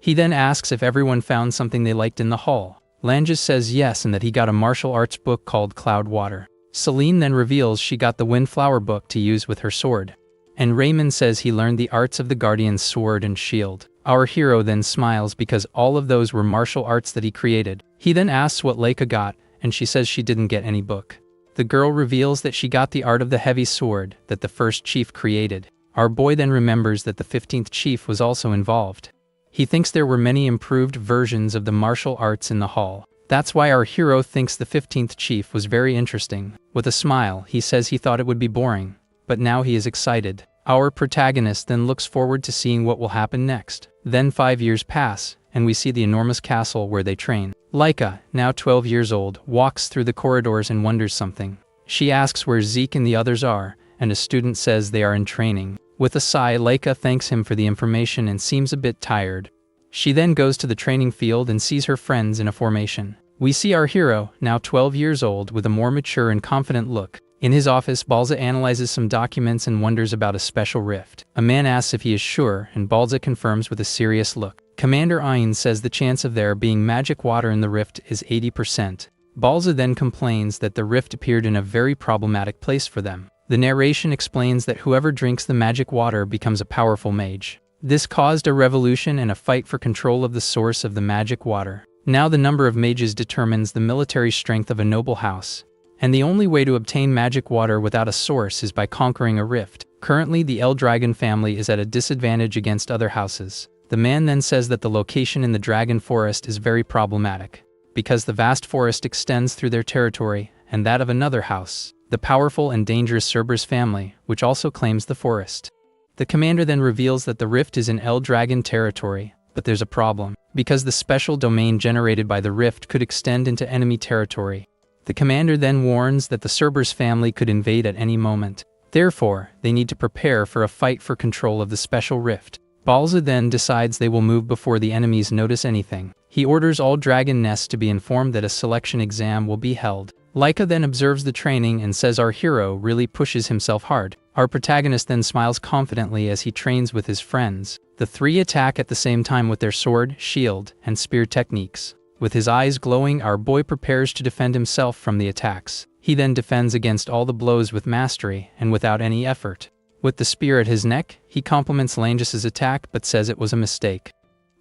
He then asks if everyone found something they liked in the hall. Langes says yes and that he got a martial arts book called Cloud Water. Celine then reveals she got the Windflower book to use with her sword. And Raymond says he learned the arts of the Guardian's sword and shield. Our hero then smiles because all of those were martial arts that he created. He then asks what Leica got, and she says she didn't get any book. The girl reveals that she got the art of the heavy sword that the first chief created. Our boy then remembers that the 15th chief was also involved. He thinks there were many improved versions of the martial arts in the hall. That's why our hero thinks the 15th chief was very interesting. With a smile, he says he thought it would be boring, but now he is excited. Our protagonist then looks forward to seeing what will happen next. Then 5 years pass, and we see the enormous castle where they train. Leica, now 12 years old, walks through the corridors and wonders something. She asks where Zeke and the others are, and a student says they are in training. With a sigh, Leica thanks him for the information and seems a bit tired. She then goes to the training field and sees her friends in a formation. We see our hero, now 12 years old, with a more mature and confident look. In his office, Balza analyzes some documents and wonders about a special rift. A man asks if he is sure, and Balza confirms with a serious look. Commander Ayn says the chance of there being magic water in the rift is 80%. Balza then complains that the rift appeared in a very problematic place for them. The narration explains that whoever drinks the magic water becomes a powerful mage. This caused a revolution and a fight for control of the source of the magic water. Now the number of mages determines the military strength of a noble house. And the only way to obtain magic water without a source is by conquering a rift. Currently, the El Dragon family is at a disadvantage against other houses. The man then says that the location in the Dragon Forest is very problematic, because the vast forest extends through their territory and that of another house, the powerful and dangerous Cerberus family, which also claims the forest. The commander then reveals that the rift is in El Dragon territory, but there's a problem, because the special domain generated by the rift could extend into enemy territory. The commander then warns that the Cerberus family could invade at any moment. Therefore, they need to prepare for a fight for control of the special rift. Balza then decides they will move before the enemies notice anything. He orders all dragon nests to be informed that a selection exam will be held. Leica then observes the training and says our hero really pushes himself hard. Our protagonist then smiles confidently as he trains with his friends. The three attack at the same time with their sword, shield, and spear techniques. With his eyes glowing, our boy prepares to defend himself from the attacks. He then defends against all the blows with mastery and without any effort. With the spear at his neck, he compliments Langes' attack but says it was a mistake,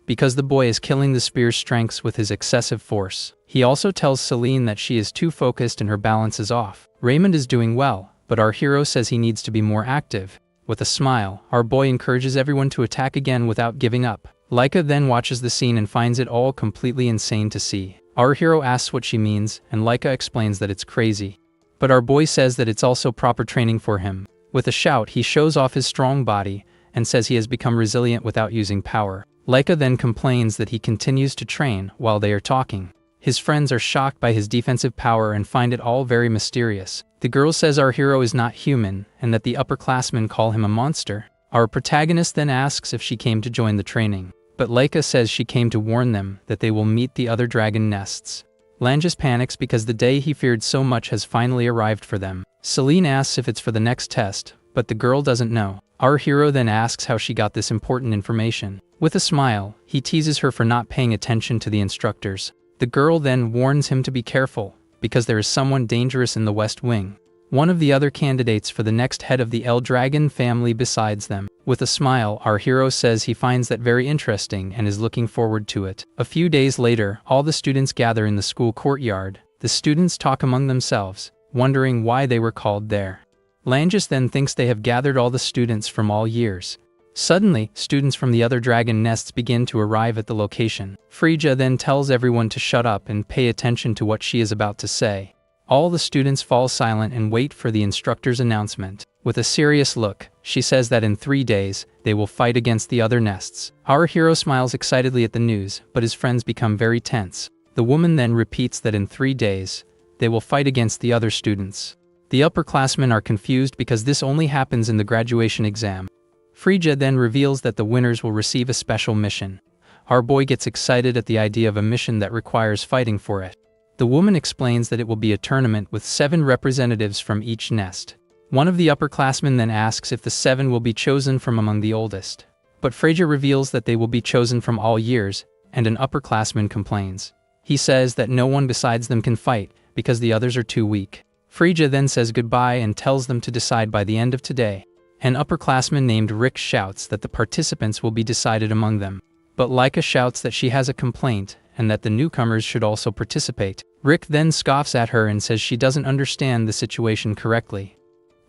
because the boy is killing the spear's strengths with his excessive force. He also tells Celine that she is too focused and her balance is off. Raymond is doing well, but our hero says he needs to be more active. With a smile, our boy encourages everyone to attack again without giving up. Leica then watches the scene and finds it all completely insane to see. Our hero asks what she means, and Leica explains that it's crazy. But our boy says that it's also proper training for him. With a shout, he shows off his strong body and says he has become resilient without using power. Leica then complains that he continues to train while they are talking. His friends are shocked by his defensive power and find it all very mysterious. The girl says our hero is not human and that the upperclassmen call him a monster. Our protagonist then asks if she came to join the training, but Leica says she came to warn them that they will meet the other dragon nests. Langes panics because the day he feared so much has finally arrived for them. Celine asks if it's for the next test, but the girl doesn't know. Our hero then asks how she got this important information. With a smile, he teases her for not paying attention to the instructors. The girl then warns him to be careful, because there is someone dangerous in the West Wing, one of the other candidates for the next head of the El Dragon family besides them. With a smile, our hero says he finds that very interesting and is looking forward to it. A few days later, all the students gather in the school courtyard. The students talk among themselves, wondering why they were called there. Langes then thinks they have gathered all the students from all years. Suddenly, students from the other dragon nests begin to arrive at the location. Frigga then tells everyone to shut up and pay attention to what she is about to say. All the students fall silent and wait for the instructor's announcement. With a serious look, she says that in 3 days, they will fight against the other nests. Our hero smiles excitedly at the news, but his friends become very tense. The woman then repeats that in 3 days, they will fight against the other students. The upperclassmen are confused because this only happens in the graduation exam. Frigga then reveals that the winners will receive a special mission. Our boy gets excited at the idea of a mission that requires fighting for it. The woman explains that it will be a tournament with 7 representatives from each nest. One of the upperclassmen then asks if the 7 will be chosen from among the oldest. But Frasier reveals that they will be chosen from all years, and an upperclassman complains. He says that no one besides them can fight, because the others are too weak. Frasier then says goodbye and tells them to decide by the end of today. An upperclassman named Rick shouts that the participants will be decided among them. But Laika shouts that she has a complaint, and that the newcomers should also participate. Rick then scoffs at her and says she doesn't understand the situation correctly,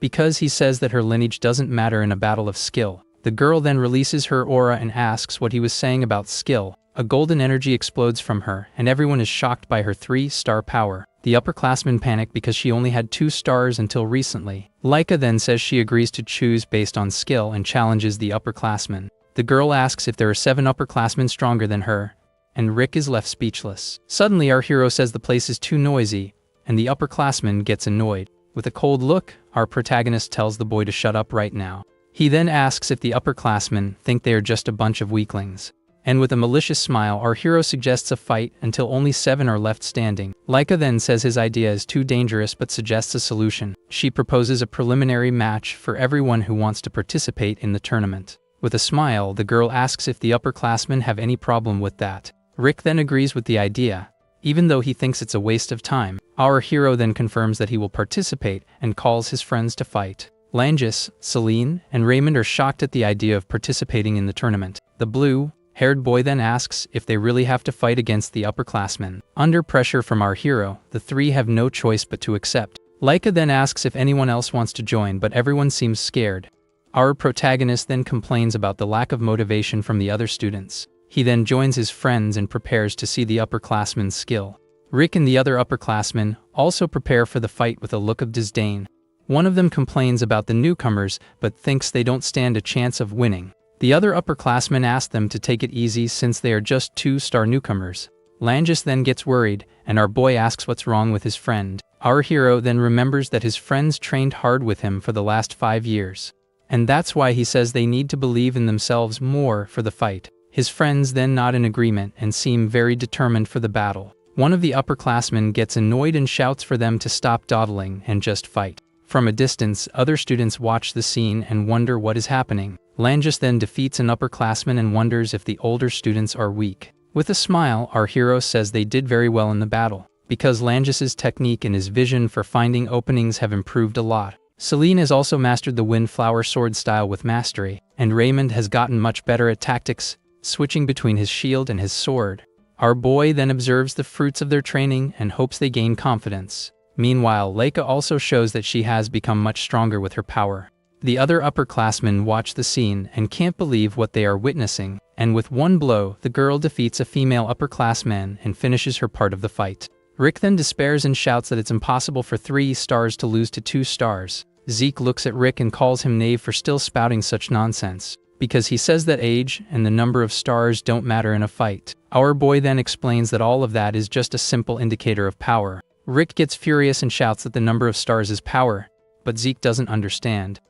because he says that her lineage doesn't matter in a battle of skill. The girl then releases her aura and asks what he was saying about skill. A golden energy explodes from her, and everyone is shocked by her 3-star power. The upperclassmen panic because she only had 2 stars until recently. Laika then says she agrees to choose based on skill and challenges the upperclassmen. The girl asks if there are 7 upperclassmen stronger than her, and Rick is left speechless. Suddenly our hero says the place is too noisy, and the upperclassman gets annoyed. With a cold look, our protagonist tells the boy to shut up right now. He then asks if the upperclassmen think they are just a bunch of weaklings. And with a malicious smile, our hero suggests a fight until only 7 are left standing. Laika then says his idea is too dangerous but suggests a solution. She proposes a preliminary match for everyone who wants to participate in the tournament. With a smile, the girl asks if the upperclassmen have any problem with that. Rick then agrees with the idea, even though he thinks it's a waste of time. Our hero then confirms that he will participate and calls his friends to fight. Langis, Celine, and Raymond are shocked at the idea of participating in the tournament. The blue-haired boy then asks if they really have to fight against the upperclassmen. Under pressure from our hero, the 3 have no choice but to accept. Laika then asks if anyone else wants to join, but everyone seems scared. Our protagonist then complains about the lack of motivation from the other students. He then joins his friends and prepares to see the upperclassmen's skill. Rick and the other upperclassmen also prepare for the fight with a look of disdain. One of them complains about the newcomers but thinks they don't stand a chance of winning. The other upperclassmen ask them to take it easy since they are just 2-star newcomers. Langis then gets worried, and our boy asks what's wrong with his friend. Our hero then remembers that his friends trained hard with him for the last 5 years. And that's why he says they need to believe in themselves more for the fight. His friends then nod in agreement and seem very determined for the battle. One of the upperclassmen gets annoyed and shouts for them to stop dawdling and just fight. From a distance, other students watch the scene and wonder what is happening. Langis then defeats an upperclassman and wonders if the older students are weak. With a smile, our hero says they did very well in the battle, because Langis's technique and his vision for finding openings have improved a lot. Celine has also mastered the windflower sword style with mastery, and Raymond has gotten much better at tactics, switching between his shield and his sword. Our boy then observes the fruits of their training and hopes they gain confidence. Meanwhile, Laika also shows that she has become much stronger with her power. The other upperclassmen watch the scene and can't believe what they are witnessing, and with one blow, the girl defeats a female upperclassman and finishes her part of the fight. Rick then despairs and shouts that it's impossible for 3 stars to lose to 2 stars. Zeke looks at Rick and calls him naive for still spouting such nonsense, because he says that age and the number of stars don't matter in a fight. Our boy then explains that all of that is just a simple indicator of power. Rick gets furious and shouts that the number of stars is power, but Zeke doesn't understand.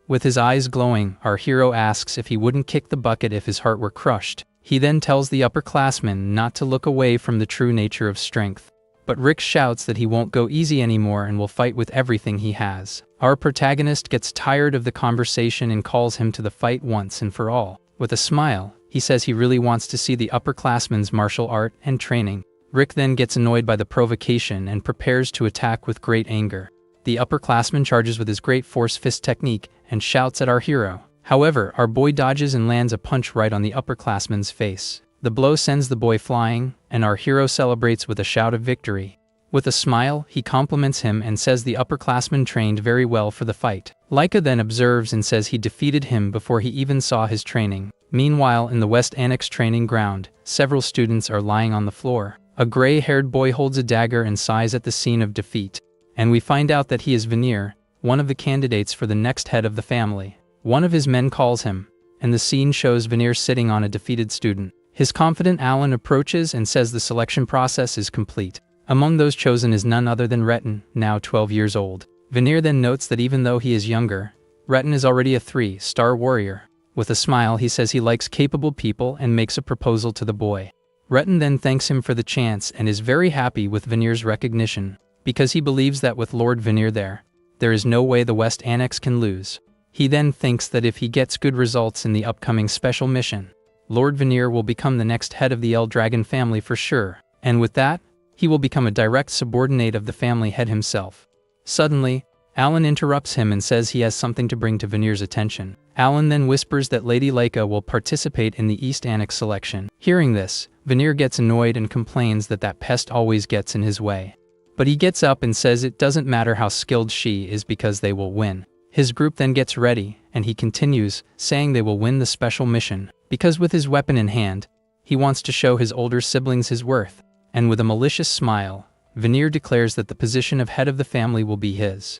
With his eyes glowing, our hero asks if he wouldn't kick the bucket if his heart were crushed. He then tells the upperclassmen not to look away from the true nature of strength. But Rick shouts that he won't go easy anymore and will fight with everything he has. Our protagonist gets tired of the conversation and calls him to the fight once and for all. With a smile, he says he really wants to see the upperclassmen's martial art and training. Rick then gets annoyed by the provocation and prepares to attack with great anger. The upperclassman charges with his great force fist technique and shouts at our hero. However, our boy dodges and lands a punch right on the upperclassman's face. The blow sends the boy flying, and our hero celebrates with a shout of victory. With a smile, he compliments him and says the upperclassman trained very well for the fight. Laika then observes and says he defeated him before he even saw his training. Meanwhile, in the West Annex training ground, several students are lying on the floor. A gray-haired boy holds a dagger and sighs at the scene of defeat. And we find out that he is Veneer, one of the candidates for the next head of the family. One of his men calls him, and the scene shows Veneer sitting on a defeated student. His confident Alan approaches and says the selection process is complete. Among those chosen is none other than Retin, now 12 years old. Veneer then notes that even though he is younger, Retin is already a 3-star warrior. With a smile, he says he likes capable people and makes a proposal to the boy. Retin then thanks him for the chance and is very happy with Veneer's recognition, because he believes that with Lord Veneer there is no way the West Annex can lose. He then thinks that if he gets good results in the upcoming special mission, Lord Veneer will become the next head of the El Dragon family for sure, and with that, he will become a direct subordinate of the family head himself. Suddenly, Alan interrupts him and says he has something to bring to Veneer's attention. Alan then whispers that Lady Leica will participate in the East Annex selection. Hearing this, Veneer gets annoyed and complains that that pest always gets in his way. But he gets up and says it doesn't matter how skilled she is because they will win. His group then gets ready, and he continues, saying they will win the special mission, because with his weapon in hand, he wants to show his older siblings his worth. And with a malicious smile, Veneer declares that the position of head of the family will be his.